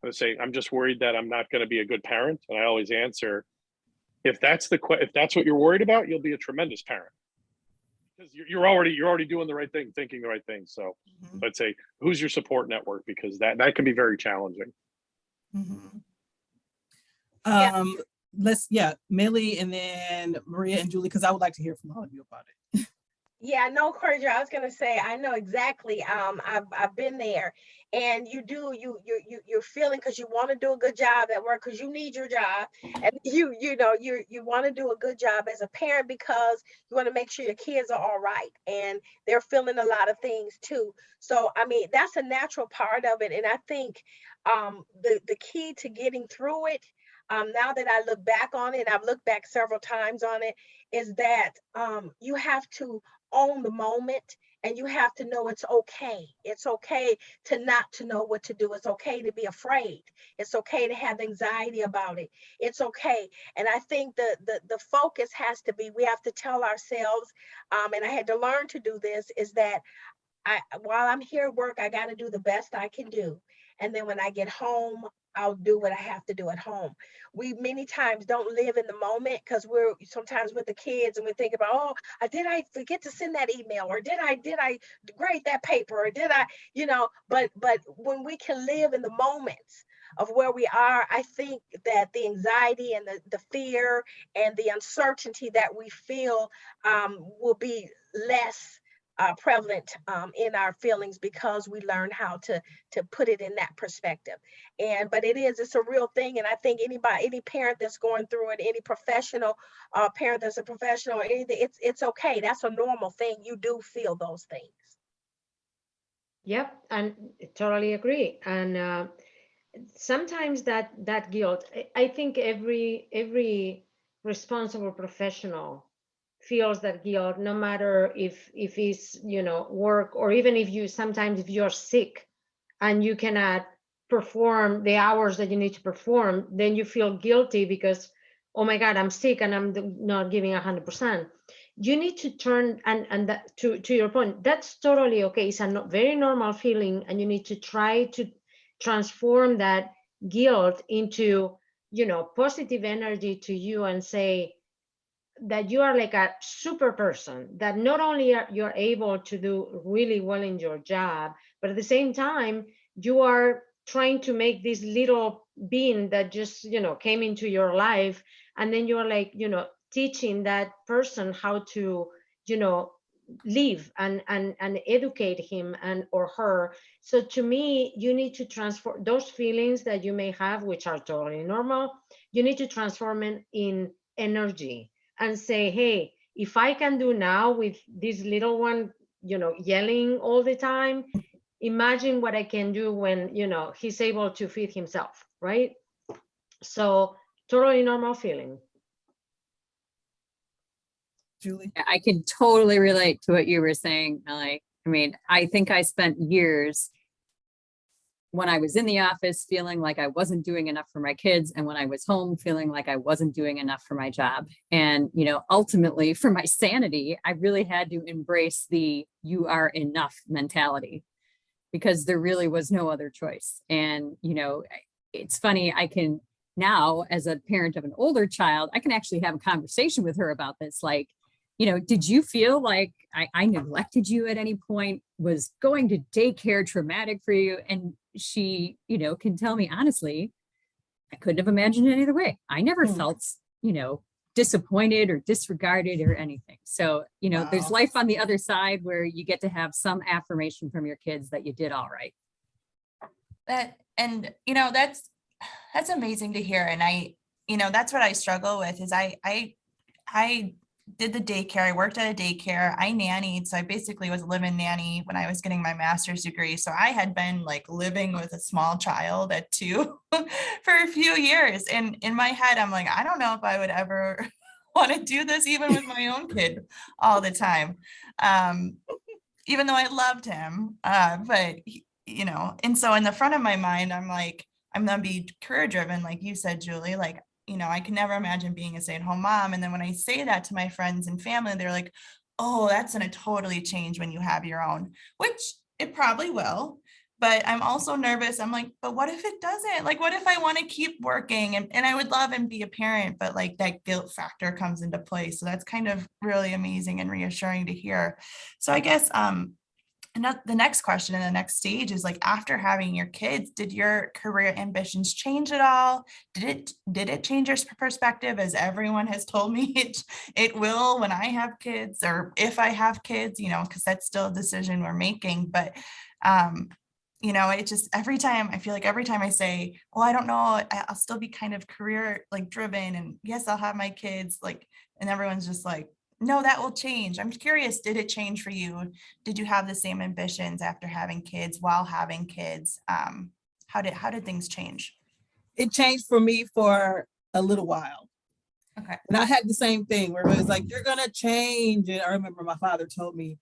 I would say, I'm just worried that I'm not going to be a good parent. And I always answer, if that's what you're worried about, you'll be a tremendous parent. because you're already doing the right thing, thinking the right thing. So Mhm. I'd say, who's your support network? Because that can be very challenging. Mhm. Yeah. Millie and then Maria and Julie, because I would like to hear from all of you about it. Yeah, no, Cordial. I was gonna say I know exactly. I've been there, and you're feeling because you want to do a good job at work because you need your job, and you want to do a good job as a parent because you want to make sure your kids are all right, and they're feeling a lot of things too. So I mean that's a natural part of it, and I think the key to getting through it. Now that I look back on it, I've looked back several times on it, is that you have to own the moment and you have to know it's okay. It's okay to not to know what to do. It's okay to be afraid. It's okay to have anxiety about it. It's okay. And I think the focus has to be, we have to tell ourselves, and I had to learn to do this, is that while I'm here at work, I got to do the best I can do. And then when I get home, I'll do what I have to do at home. We many times don't live in the moment because we're sometimes with the kids and we think about, oh, did I forget to send that email, or did I grade that paper, or did I, but when we can live in the moments of where we are, I think that the anxiety and the fear and the uncertainty that we feel will be less prevalent in our feelings because we learn how to put it in that perspective. But it's a real thing, and I think any parent that's going through it, any professional parent that's a professional or anything, it's okay. That's a normal thing. You do feel those things. Yep, and totally agree. And sometimes that guilt, I think every responsible professional feels that guilt, no matter if it's work, or even if you're sick and you cannot perform the hours that you need to perform, then you feel guilty because, oh my God, I'm sick and I'm not giving 100%. You need to turn, and that, to your point, that's totally okay. It's a very normal feeling, and you need to try to transform that guilt into positive energy to you, and say that you are like a super person, that not only are you're able to do really well in your job, but at the same time you are trying to make this little being that just came into your life, and then you're like teaching that person how to live and educate him and or her. So to me, you need to transform those feelings that you may have, which are totally normal. You need to transform it in energy and say, hey, if I can do now with this little one yelling all the time, imagine what I can do when he's able to feed himself, right? So totally normal feeling. Julie? I can totally relate to what you were saying, Millie. I mean, I think I spent years when I was in the office feeling like I wasn't doing enough for my kids, and when I was home feeling like I wasn't doing enough for my job. And, ultimately for my sanity, I really had to embrace the "you are enough" mentality, because there really was no other choice. And, it's funny, I can now, as a parent of an older child, I can actually have a conversation with her about this. Like, did you feel like I neglected you at any point? Was going to daycare traumatic for you? And she, can tell me honestly, I couldn't have imagined it any other way. I never felt, disappointed or disregarded or anything. So, there's life on the other side where you get to have some affirmation from your kids that you did all right. That's amazing to hear. And that's what I struggle with is I did the daycare. I worked at a daycare. I nannied. So I basically was a live-in nanny when I was getting my master's degree. So I had been like living with a small child at 2 for a few years. And in my head, I'm like, I don't know if I would ever want to do this, even with my own kid all the time. Even though I loved him, but and so in the front of my mind, I'm like, I'm going to be career driven. Like you said, Julie, like, I can never imagine being a stay-at-home mom. And then when I say that to my friends and family, they're like, oh, that's going to totally change when you have your own, which it probably will. but I'm also nervous. I'm like, but what if it doesn't? Like, what if I want to keep working and I would love and be a parent, but like that guilt factor comes into play. So that's kind of really amazing and reassuring to hear. So I guess and the next question and the next stage is like, after having your kids, did your career ambitions change at all? Did it change your perspective? As everyone has told me, it will when I have kids, or if I have kids, you know, because that's still a decision we're making. But you know, it just, every time I say, well, I don't know, I'll still be kind of career like driven, and yes, I'll have my kids, like, and everyone's just like, no, that will change. I'm curious, did it change for you? Did you have the same ambitions after having kids, while having kids? How did things change? It changed for me for a little while. Okay. And I had the same thing where it was like, you're gonna change. And I remember my father told me,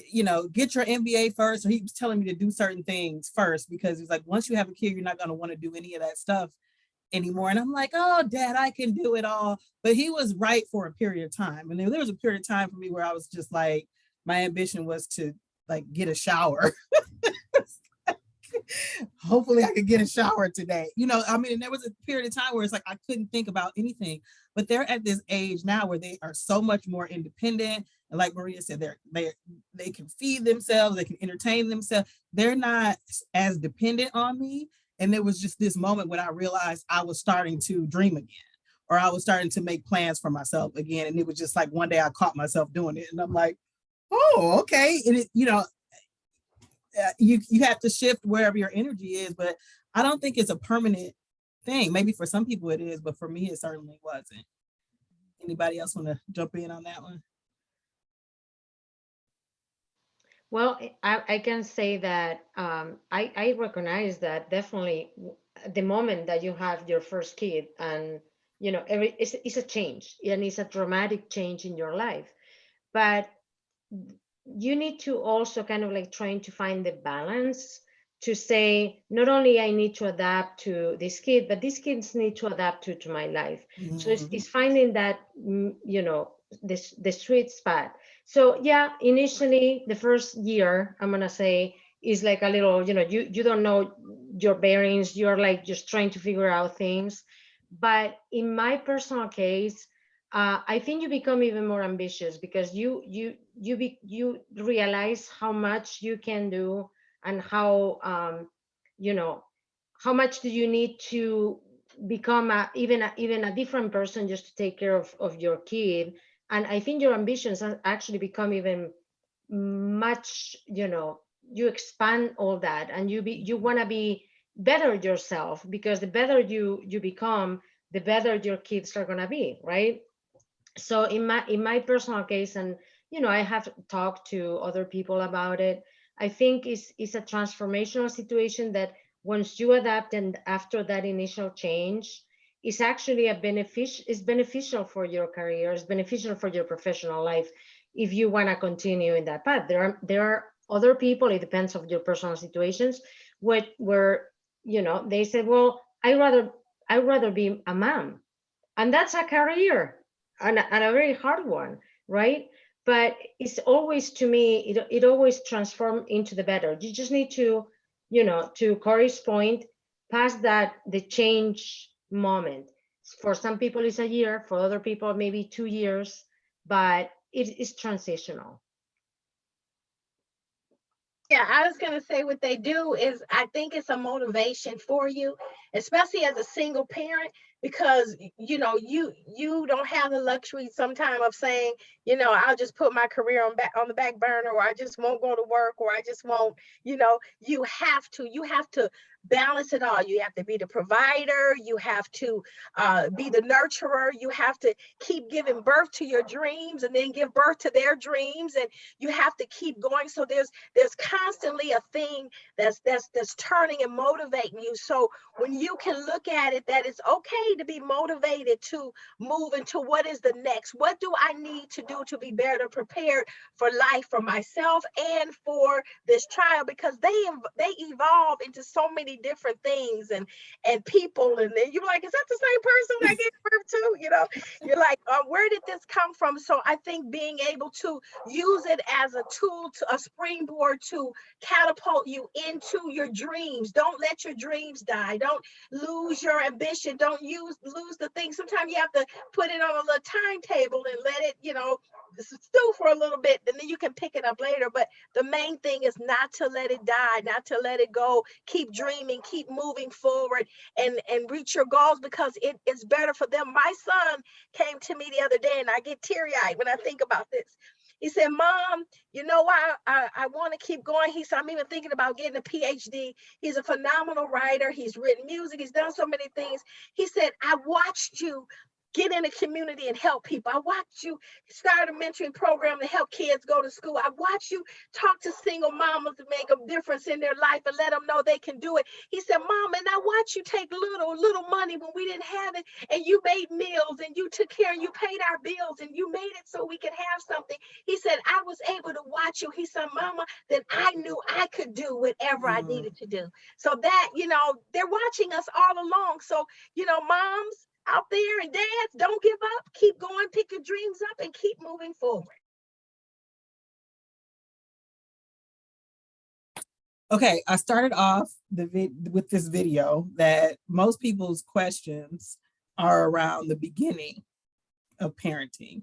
you know, get your MBA first, or he was telling me to do certain things first, because he's like, once you have a kid, you're not gonna want to do any of that stuff anymore. And I'm like, oh, Dad, I can do it all. But he was right for a period of time. And there was a period of time for me where I was just like, my ambition was to like get a shower. Hopefully I could get a shower today. You know, I mean, there was a period of time where it's like I couldn't think about anything. But they're at this age now where they are so much more independent. And like Maria said, they can feed themselves, they can entertain themselves. They're not as dependent on me. And there was just this moment when I realized I was starting to dream again, or I was starting to make plans for myself again. And it was just like one day I caught myself doing it, and I'm like, oh, okay. And it, you know, you have to shift wherever your energy is, but I don't think it's a permanent thing. Maybe for some people it is, but for me, it certainly wasn't. Anybody else want to jump in on that one? Well, I can say that I recognize that definitely the moment that you have your first kid, and you know, it's a change, and it's a dramatic change in your life. But you need to also kind of like trying to find the balance to say, not only I need to adapt to this kid, but these kids need to adapt to my life. Mm-hmm. So it's finding that, you know, the sweet spot. So yeah, initially the first year, I'm gonna say, is like a little, you know, you don't know your bearings, you're like just trying to figure out things. But in my personal case, I think you become even more ambitious, because you realize how much you can do, and how you know, how much do you need to become even a different person just to take care of your kid. And I think your ambitions actually become even much, you know, you expand all that, and you want to be better yourself, because the better you become, the better your kids are going to be, right? So in my personal case, and you know, I have talked to other people about it, I think it's a transformational situation that once you adapt, and after that initial change, it's actually it's beneficial for your career, it's beneficial for your professional life if you want to continue in that path. There are other people, it depends on your personal situations, where you know, they said, well, I'd rather be a mom, and that's a career, and a very hard one, right? But it's always, to me, it always transforms into the better. You just need to, you know, to Corey's point, past that, the change moment. For some people it's a year, for other people maybe 2 years, but it is transitional. Yeah, I was going to say, what they do is, I think it's a motivation for you, especially as a single parent, because you know, you don't have the luxury sometime of saying, you know, I'll just put my career on the back burner, or I just won't go to work, or I just won't, you know, you have to balance it all. You have to be the provider, you have to be the nurturer, you have to keep giving birth to your dreams, and then give birth to their dreams, and you have to keep going. So there's constantly a thing that's turning and motivating you. So when you can look at it, that it's okay need to be motivated to move into what is the next. What do I need to do to be better prepared for life, for myself and for this child? Because they evolve into so many different things and people, and then you're like, is that the same person I gave birth to? You know, you're like, where did this come from? So I think being able to use it as a tool, to a springboard to catapult you into your dreams. Don't let your dreams die. Don't lose your ambition. Don't lose the thing. Sometimes you have to put it on a little timetable and let it, you know, stew for a little bit, and then you can pick it up later. But the main thing is not to let it die, not to let it go. Keep dreaming, keep moving forward, and reach your goals, because it is better for them. My son came to me the other day, and I get teary-eyed when I think about this. He said, Mom, you know why I want to keep going? He said, I'm even thinking about getting a PhD. He's a phenomenal writer. He's written music. He's done so many things. He said, I watched you get in a community and help people. I watched you start a mentoring program to help kids go to school. I watched you talk to single mamas to make a difference in their life and let them know they can do it. He said, Mom, and I watched you take little money when we didn't have it, and you made meals, and you took care, and you paid our bills, and you made it so we could have something. He said, I was able to watch you. He said, Mama, then I knew I could do whatever I needed to do. So that, you know, they're watching us all along. So, you know, moms out there and dads, don't give up. Keep going, pick your dreams up, and keep moving forward. Okay, I started off with this video that most people's questions are around the beginning of parenting.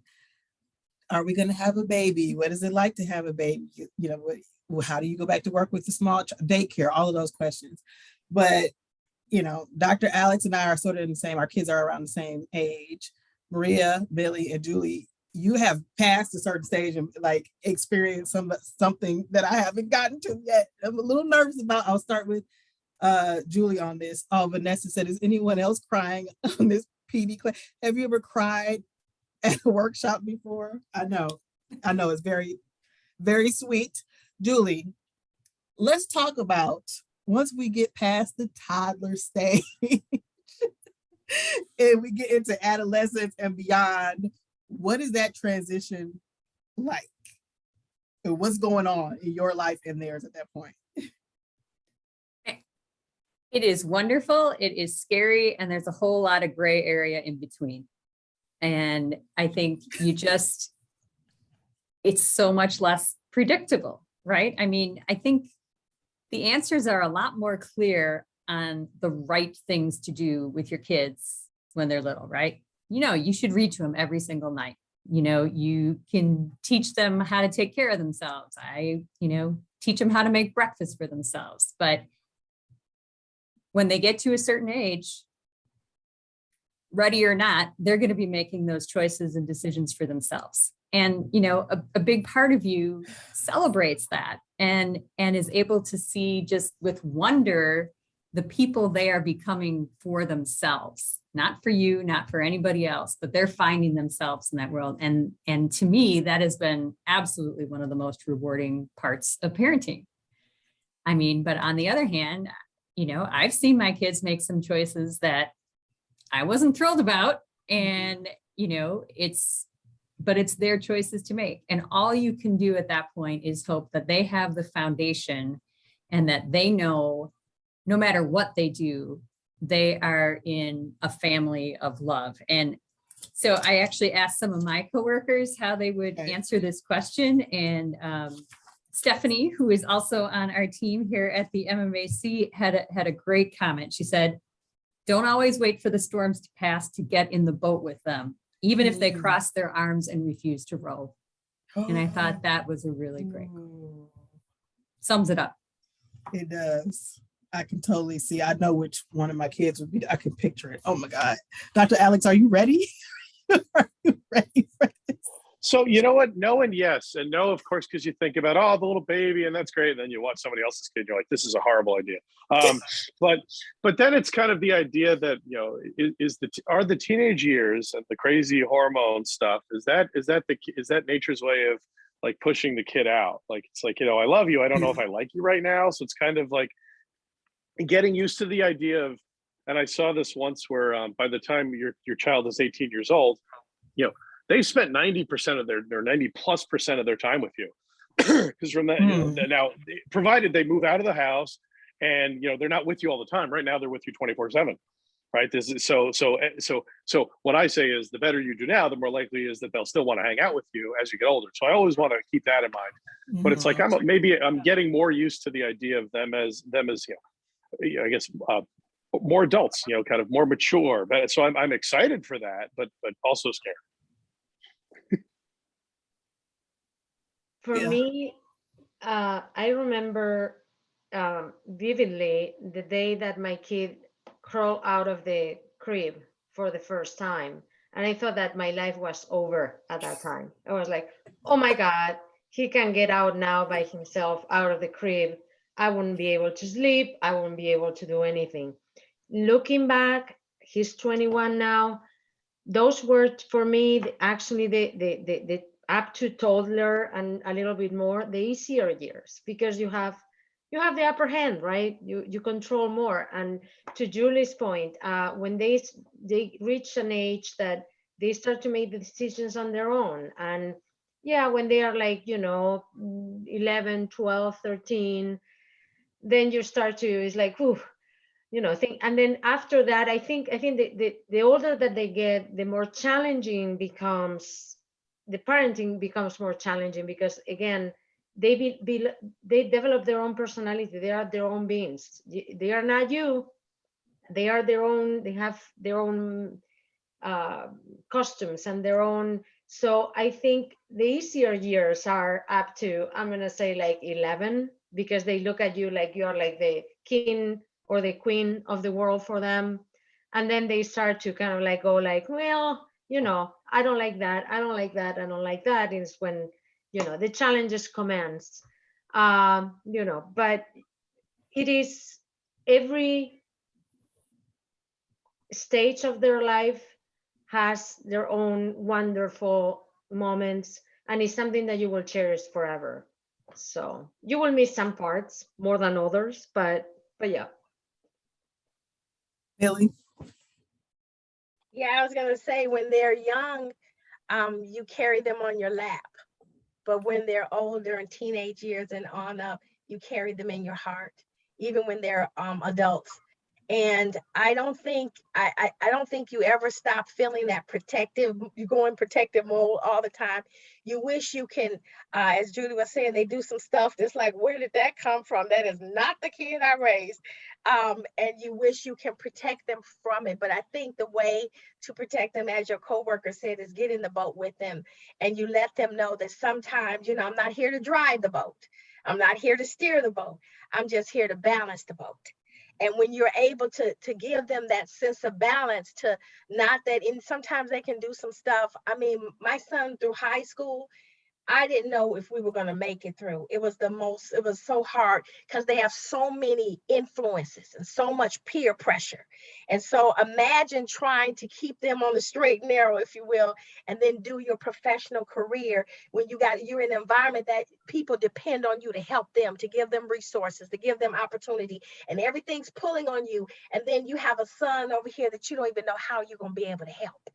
Are we going to have a baby? What is it like to have a baby? You know, how do you go back to work with the small daycare? All of those questions. But you know, Dr. Alex and I are sort of in the same, our kids are around the same age. Maria, Billy, and Julie, you have passed a certain stage and like experienced something that I haven't gotten to yet. I'm a little nervous about. I'll start with Julie on this. Oh, Vanessa said, is anyone else crying on this PD class? Have you ever cried at a workshop before? I know, it's very, very sweet. Julie, let's talk about once we get past the toddler stage and we get into adolescence and beyond, what is that transition like? And what's going on in your life and theirs at that point? It is wonderful. It is scary. And there's a whole lot of gray area in between. And I think it's so much less predictable, right? I mean, I think the answers are a lot more clear on the right things to do with your kids when they're little, right? You know, you should read to them every single night. You know, you can teach them how to take care of themselves. Teach them how to make breakfast for themselves. But when they get to a certain age, ready or not, they're going to be making those choices and decisions for themselves. And, you know, a big part of you celebrates that and is able to see just with wonder the people they are becoming for themselves, not for you, not for anybody else, but they're finding themselves in that world. And to me, that has been absolutely one of the most rewarding parts of parenting. I mean, but on the other hand, you know, I've seen my kids make some choices that I wasn't thrilled about. And, you know, it's their choices to make. And all you can do at that point is hope that they have the foundation and that they know no matter what they do, they are in a family of love. And so I actually asked some of my coworkers how they would answer this question. And Stephanie, who is also on our team here at the MMAC, had a great comment. She said, don't always wait for the storms to pass to get in the boat with them, even if they cross their arms and refuse to row. And I thought that was a really great quote. Sums it up. It does. I can totally see. I know which one of my kids would be. I can picture it. Oh my God. Dr. Alex, are you ready? Are you ready for this? So you know what? No and yes. And no, of course, because you think about, oh, the little baby, and that's great. And then you watch somebody else's kid, you're like, this is a horrible idea. But then it's kind of the idea that, you know, are the teenage years and the crazy hormone stuff, is that nature's way of like pushing the kid out? Like, it's like, you know, I love you. I don't know if I like you right now. So it's kind of like getting used to the idea of And I saw this once where by the time your child is 18 years old, they spent 90% of their 90+% of their time with you. Because from that, now, provided they move out of the house and they're not with you all the time. Right now, they're with you 24/7. Right. This is so what I say is the better you do now, the more likely is that they'll still want to hang out with you as you get older. So I always want to keep that in mind. But it's like I'm getting more used to the idea of them as I guess more adults, kind of more mature. But so I'm excited for that, but also scared. For me, I remember vividly the day that my kid crawled out of the crib for the first time. And I thought that my life was over at that time. I was like, oh my God, he can get out now by himself out of the crib. I wouldn't be able to sleep. I wouldn't be able to do anything. Looking back, he's 21 now. Those were for me actually the up to toddler and a little bit more, the easier years, because you have the upper hand, right? You control more. And to Julie's point, when they reach an age that they start to make the decisions on their own, and when they are like 11, 12, 13, then you start to, it's like, whew, think. And then after that, I think the older that they get, the more challenging becomes the parenting becomes more challenging, because again, they develop their own personality. They are their own beings. They are not you. They are their own. They have their own costumes and their own. So I think the easier years are up to, I'm going to say like 11, because they look at you like you're like the king or the queen of the world for them. And then they start to kind of like go like, well, I don't like that. I don't like that. I don't like that. Is when, the challenges commence, but it is every stage of their life has their own wonderful moments, and it's something that you will cherish forever. So you will miss some parts more than others, but yeah. Billy? Yeah, I was going to say, when they're young, you carry them on your lap. But when they're older and teenage years and on up, you carry them in your heart, even when they're adults. And I don't think you ever stop feeling that protective. You go in protective mode all the time. You wish you can, as Julie was saying, they do some stuff that's like, where did that come from? That is not the kid I raised. And you wish you can protect them from it. But I think the way to protect them, as your coworker said, is get in the boat with them, and you let them know that sometimes, I'm not here to drive the boat. I'm not here to steer the boat. I'm just here to balance the boat. And when you're able to give them that sense of balance, to not that, and sometimes they can do some stuff. I mean, my son through high school, I didn't know if we were going to make it through. It was so hard because they have so many influences and so much peer pressure. And so imagine trying to keep them on the straight and narrow, if you will, and then do your professional career when you're in an environment that people depend on you to help them, to give them resources, to give them opportunity, and everything's pulling on you. And then you have a son over here that you don't even know how you're going to be able to help.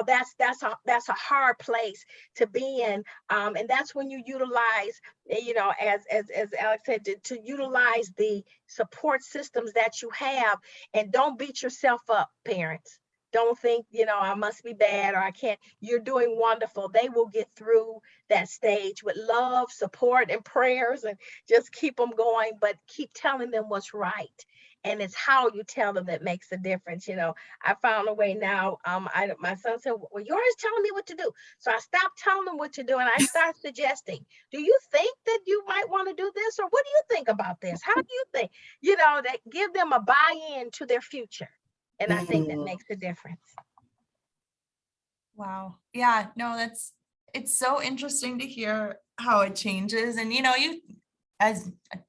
That's a hard place to be in. And that's when you utilize, as Alex said, to utilize the support systems that you have, and don't beat yourself up, parents. Don't think, I must be bad or I can't. You're doing wonderful. They will get through that stage with love, support, and prayers, and just keep them going, but keep telling them what's right. And it's how you tell them that makes a difference. I found a way now. My son said, well, you're always telling me what to do. So I stopped telling them what to do, and I started suggesting, do you think that you might want to do this? Or what do you think about this? How do you think? That give them a buy-in to their future. And I think that makes a difference. Wow. Yeah, no, it's so interesting to hear how it changes. And, you as a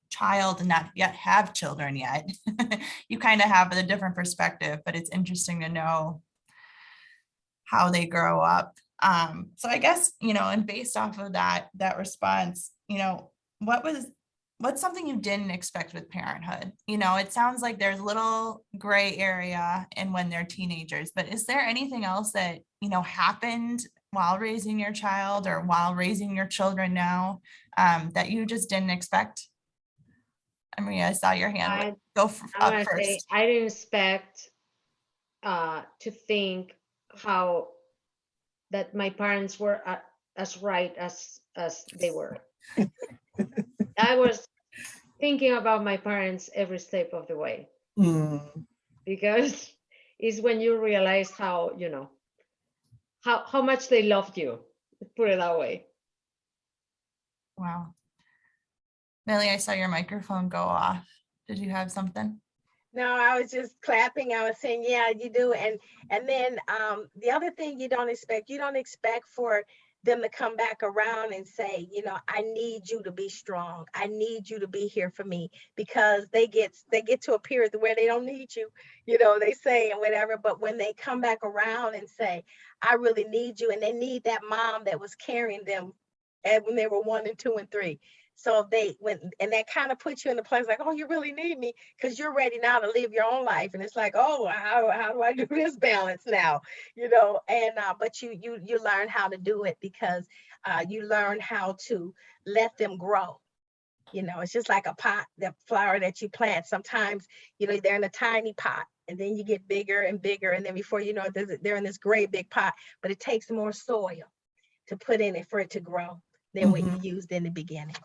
child and not yet have children yet, you kind of have a different perspective, but it's interesting to know how they grow up. So I guess, and based off of that response, what what's something you didn't expect with parenthood? You know, it sounds like there's little gray area and when they're teenagers, but is there anything else that, you know, happened while raising your child or while raising your children now that you just didn't expect? Maria, I saw your hand. Go up first. I didn't expect to think how that my parents were as right as they were. I was thinking about my parents every step of the way, because it's when you realize how, you know, how much they loved you, put it that way. Wow. Millie, I saw your microphone go off. Did you have something? No, I was just clapping. I was saying, yeah, you do. And then the other thing you don't expect for them to come back around and say, you know, I need you to be strong. I need you to be here for me, because they get to a period where they don't need you, you know, they say and whatever. But when they come back around and say, I really need you, and they need that mom that was carrying them when they were 1 and 2 and 3. So and that kind of puts you in the place like, oh, you really need me, because you're ready now to live your own life. And it's like, oh, how do I do this balance now? You know, and but you learn how to do it, because you learn how to let them grow. You know, it's just like a pot, the flower that you plant. Sometimes, you know, they're in a tiny pot, and then you get bigger and bigger. And then before you know it, they're in this great big pot, but it takes more soil to put in it for it to grow than what you used in the beginning.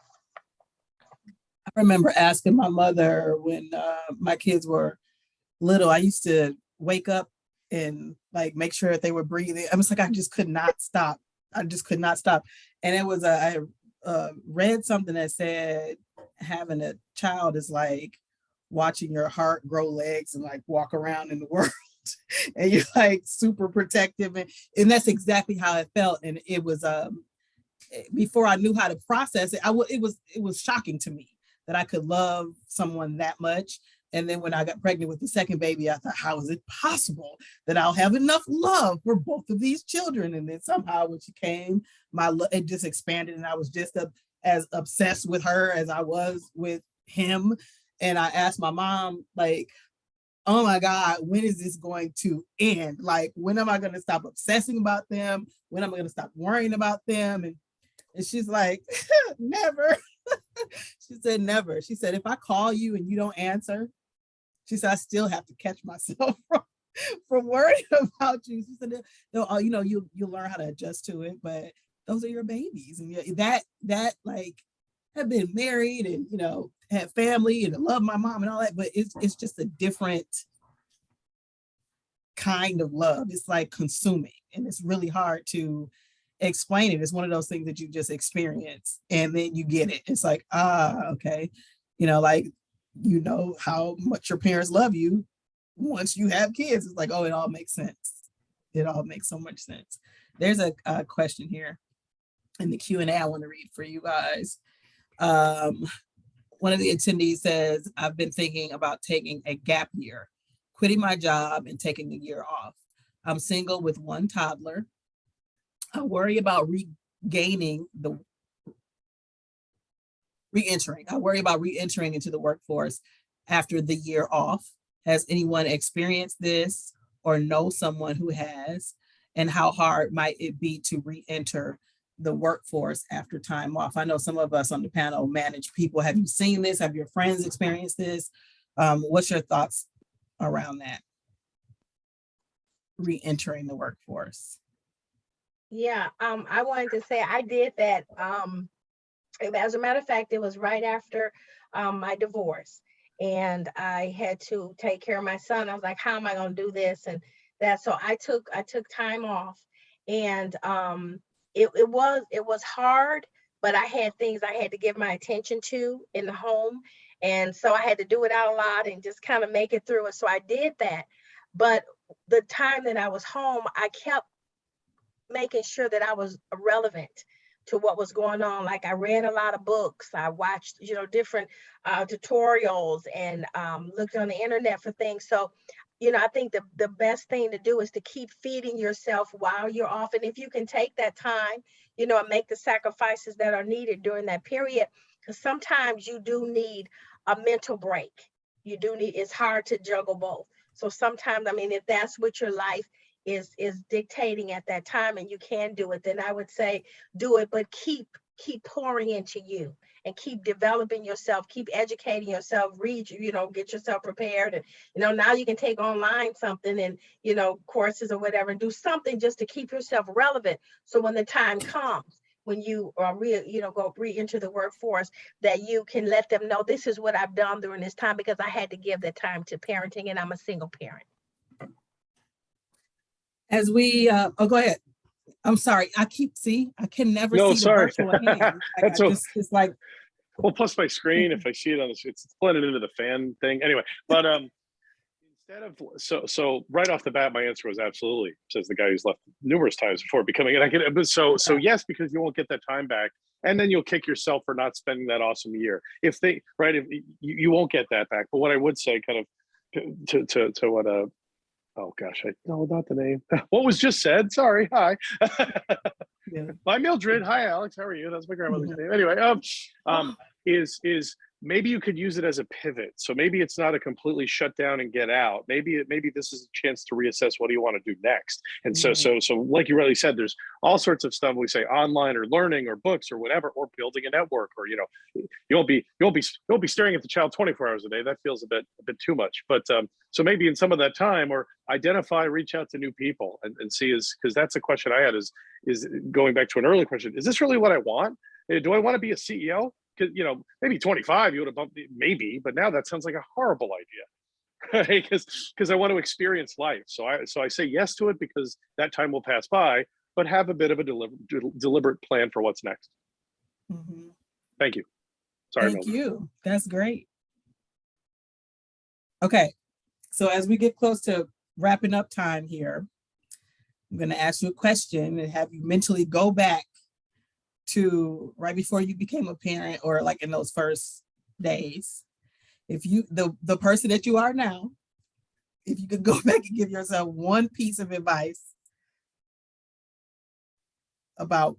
I remember asking my mother when my kids were little, I used to wake up and like make sure that they were breathing. I was like, I just could not stop. And it was, I read something that said having a child is like watching your heart grow legs and like walk around in the world. And you're like super protective. And that's exactly how it felt. And it was, before I knew how to process it, it was shocking to me that I could love someone that much. And then when I got pregnant with the second baby, I thought, how is it possible that I'll have enough love for both of these children? And then somehow when she came, it just expanded, and I was just as obsessed with her as I was with him. And I asked my mom, like, oh my God, when is this going to end? Like, when am I going to stop obsessing about them? When am I going to stop worrying about them? And she's like, never. She said, never. She said, if I call you and you don't answer, she said, I still have to catch myself from worrying about you. She said, no, you know, you'll learn how to adjust to it, but those are your babies. And that like, have been married and, you know, had family and love my mom and all that, but it's just a different kind of love. It's like consuming, and it's really hard to explain it. It's one of those things that you just experience and then you get it. It's like, okay. You know, like, you know how much your parents love you once you have kids. It's like, oh, it all makes sense. It all makes so much sense. There's a question here in the Q&A I want to read for you guys. One of the attendees says, I've been thinking about taking a gap year, quitting my job and taking a year off. I'm single with 1 toddler. I worry about re-entering into the workforce after the year off. Has anyone experienced this or know someone who has? And how hard might it be to re-enter the workforce after time off? I know some of us on the panel manage people. Have you seen this? Have your friends experienced this? What's your thoughts around that? Re-entering the workforce. Yeah, I wanted to say I did that. As a matter of fact, it was right after my divorce, and I had to take care of my son. I was like, how am I going to do this and that? So I took time off, and it was hard, but I had things I had to give my attention to in the home, and so I had to do it out a lot and just kind of make it through it. So I did that, but the time that I was home, I kept making sure that I was relevant to what was going on. Like, I read a lot of books. I watched, you know, different tutorials and looked on the internet for things. So, you know, I think the best thing to do is to keep feeding yourself while you're off. And if you can take that time, you know, and make the sacrifices that are needed during that period, because sometimes you do need a mental break. You do need, it's hard to juggle both. So sometimes, I mean, if that's what your life is dictating at that time and you can do it, then I would say do it, but keep pouring into you and keep developing yourself, keep educating yourself, read, get yourself prepared. And, now you can take online something and, courses or whatever, and do something just to keep yourself relevant. So when the time comes, when you are go re-enter the workforce, that you can let them know this is what I've done during this time, because I had to give that time to parenting and I'm a single parent. As we, go ahead. I'm sorry. I can never see the virtual hand. It's like. Well, plus my screen, if I see it on this, it's blended into the fan thing. Anyway, but instead of, so right off the bat, my answer was absolutely, says the guy who's left numerous times before becoming an so yes, because you won't get that time back. And then you'll kick yourself for not spending that awesome year. If you won't get that back. But what I would say kind of to what, oh gosh, I know not the name. What was just said? Sorry. Hi. Yeah. Hi, Mildred. Hi, Alex. How are you? That's my grandmother's name. Anyway, is maybe you could use it as a pivot. So maybe it's not a completely shut down and get out. Maybe this is a chance to reassess what do you want to do next. And so like you rightly said, there's all sorts of stuff we say online or learning or books or whatever, or building a network, or you won't be staring at the child 24 hours a day. That feels a bit too much. But so maybe in some of that time, or reach out to new people and see, because that's a question I had is going back to an earlier question. Is this really what I want? Do I want to be a CEO? Because maybe 25 you would have bumped me, maybe, but now that sounds like a horrible idea, right? Because I want to experience life. So I say yes to it because that time will pass by, but have a bit of a deliberate plan for what's next. Mm-hmm. Thank you. Sorry. Thank you. That's great. Okay, so as we get close to wrapping up time here, I'm going to ask you a question and have you mentally go back to right before you became a parent, or like in those first days. If you, the person that you are now, if you could go back and give yourself one piece of advice about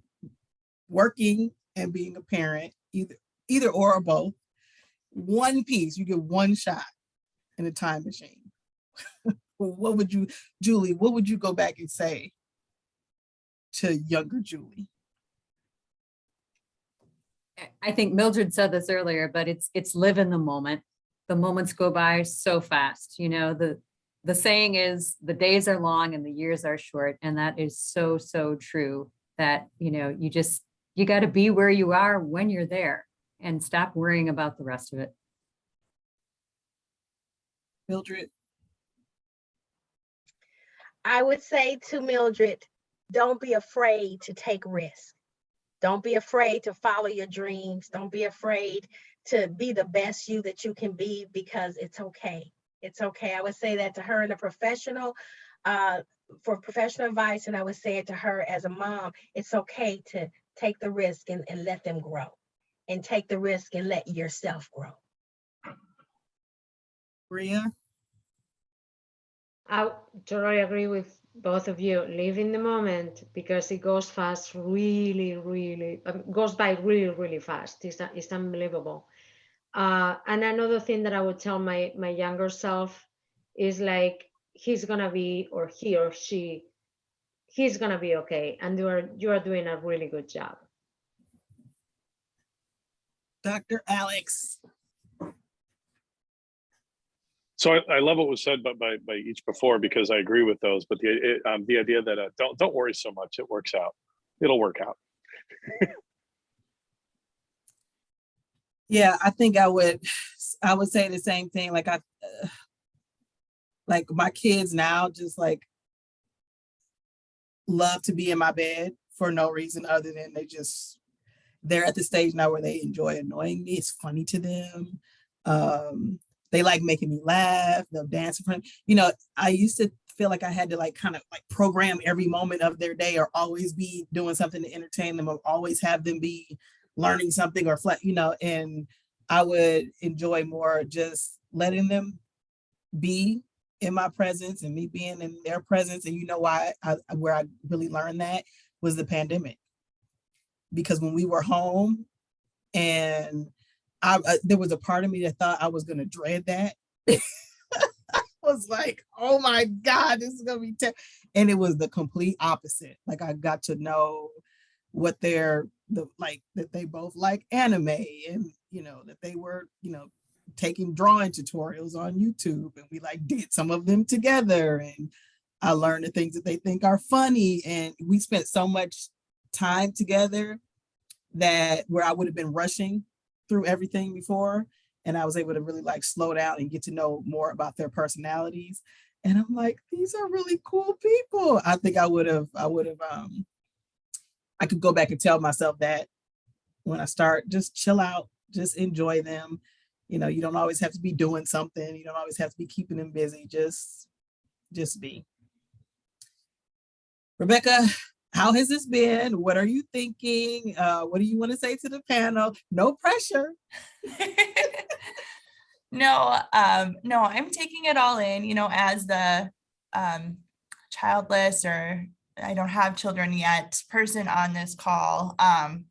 working and being a parent, either or both, one piece, you get one shot in a time machine. What would you, Julie, what would you go back and say to younger Julie? I think Mildred said this earlier, but it's live in the moment. The moments go by so fast. The saying is the days are long and the years are short. And that is so, so true, that, you got to be where you are when you're there and stop worrying about the rest of it. Mildred? I would say to Mildred, don't be afraid to take risks. Don't be afraid to follow your dreams. Don't be afraid to be the best you that you can be, because it's okay. It's okay. I would say that to her in a professional, for professional advice, and I would say it to her as a mom. It's okay to take the risk and let them grow, and take the risk and let yourself grow. Bria? I totally agree with both of you. Live in the moment, because it goes fast, really, goes by really fast. It's unbelievable. And another thing that I would tell my younger self is like, he's gonna be, or he or she, he's gonna be okay, and you are doing a really good job. Dr. Alex. So I love what was said by each before, because I agree with those. But the idea that don't worry so much, it works out. It'll work out. Yeah, I think I would say the same thing. Like like my kids now just like love to be in my bed for no reason other than they're at the stage now where they enjoy annoying me. It's funny to them. They like making me laugh. They'll dance in front. I used to feel like I had to kind of program every moment of their day, or always be doing something to entertain them, or always have them be learning something, or and I would enjoy more just letting them be in my presence and me being in their presence. And why where I really learned that was the pandemic, because when we were home and there was a part of me that thought I was going to dread that. Was like, oh my God, this is gonna be and it was the complete opposite. Like I got to know what that they both like anime, and that they were taking drawing tutorials on YouTube, and we like did some of them together, and I learned the things that they think are funny, and we spent so much time together that where I would have been rushing through everything before, and I was able to really like slow down and get to know more about their personalities. And I'm like, these are really cool people. I think I could go back and tell myself that when I start, just chill out, just enjoy them. You don't always have to be doing something. You don't always have to be keeping them busy. Just be. Rebecca, how has this been? What are you thinking? What do you want to say to the panel? No pressure. No, I'm taking it all in, as the childless, or I don't have children yet, person on this call.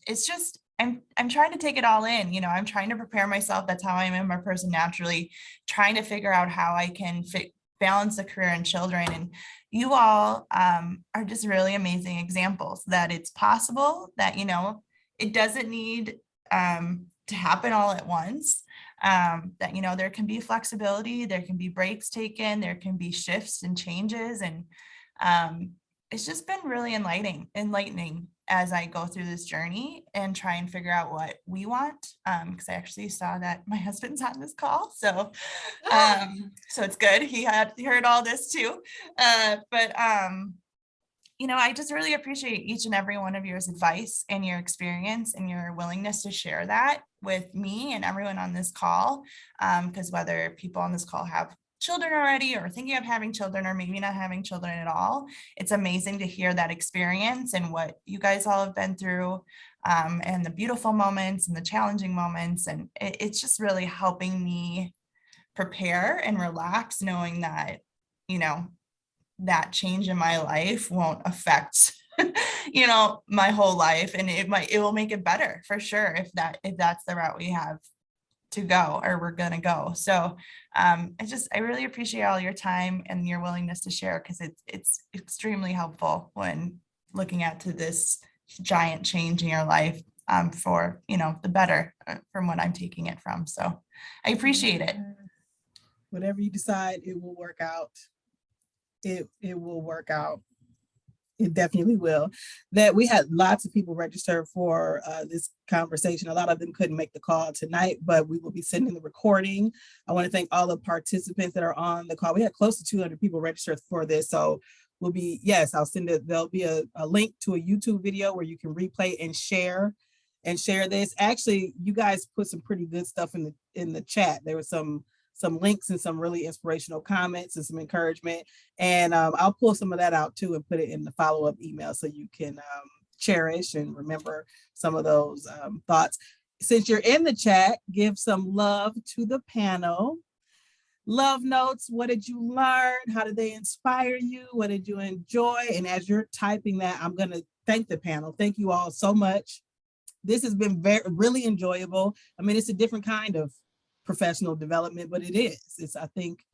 It's just, I'm trying to take it all in, I'm trying to prepare myself. That's how I am a person naturally, trying to figure out how I can balance the career and children. And you all are just really amazing examples that it's possible, that, it doesn't need to happen all at once. That there can be flexibility, there can be breaks taken, there can be shifts and changes, and it's just been really enlightening as I go through this journey and try and figure out what we want, because I actually saw that my husband's on this call, so it's good he heard all this too, but I just really appreciate each and every one of your advice and your experience and your willingness to share that with me and everyone on this call. Because whether people on this call have children already or thinking of having children or maybe not having children at all, it's amazing to hear that experience and what you guys all have been through, and the beautiful moments and the challenging moments. And it's just really helping me prepare and relax, knowing that, that change in my life won't affect my whole life, and it will make it better for sure if that's the route we have to go, or we're gonna go. So I really appreciate all your time and your willingness to share, because it's extremely helpful when looking at to this giant change in your life, for the better, from what I'm taking it from. So I appreciate it. Whatever you decide, it will work out. It will work out. It definitely will. That we had lots of people register for this conversation. A lot of them couldn't make the call tonight, but we will be sending the recording. I want to thank all the participants that are on the call. We had close to 200 people registered for this. So I'll send it. There'll be a link to a YouTube video where you can replay and share this. Actually, you guys put some pretty good stuff in the chat. There was some links and some really inspirational comments and some encouragement. And I'll pull some of that out too and put it in the follow-up email so you can cherish and remember some of those thoughts. Since you're in the chat, give some love to the panel. Love notes. What did you learn? How did they inspire you? What did you enjoy? And as you're typing that, I'm going to thank the panel. Thank you all so much. This has been really enjoyable. I mean, it's a different kind of professional development, but it is. I think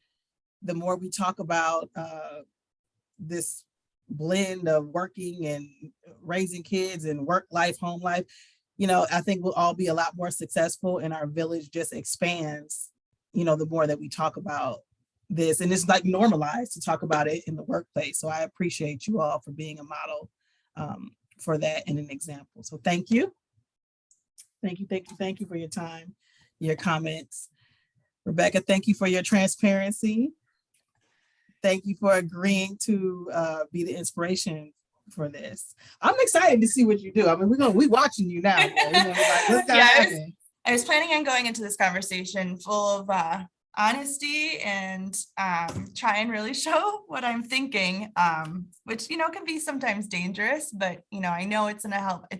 the more we talk about this blend of working and raising kids and work life, home life, I think we'll all be a lot more successful, and our village just expands, the more that we talk about this. And it's like normalized to talk about it in the workplace. So I appreciate you all for being a model for that and an example. So thank you. Thank you for your time, your comments. Rebecca, thank you for your transparency. Thank you for agreeing to be the inspiration for this. I'm excited to see what you do. I mean, we watching you now. I was planning on going into this conversation full of honesty and try and really show what I'm thinking, which, can be sometimes dangerous, but, I know it's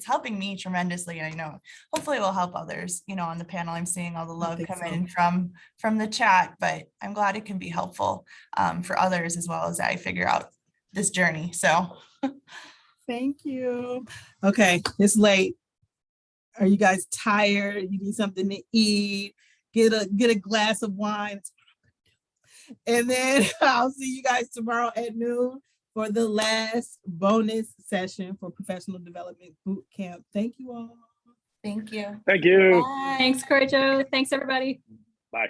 helping me tremendously. And I know hopefully it will help others, on the panel. I'm seeing all the love come in from the chat, but I'm glad it can be helpful for others as well as I figure out this journey. So thank you. Okay, it's late. Are you guys tired? You need something to eat? Get a glass of wine. And then I'll see you guys tomorrow at noon for the last bonus session for Professional Development Boot Camp. Thank you all. Thank you. Thank you. Bye. Thanks, Corey Joe. Thanks, everybody. Bye.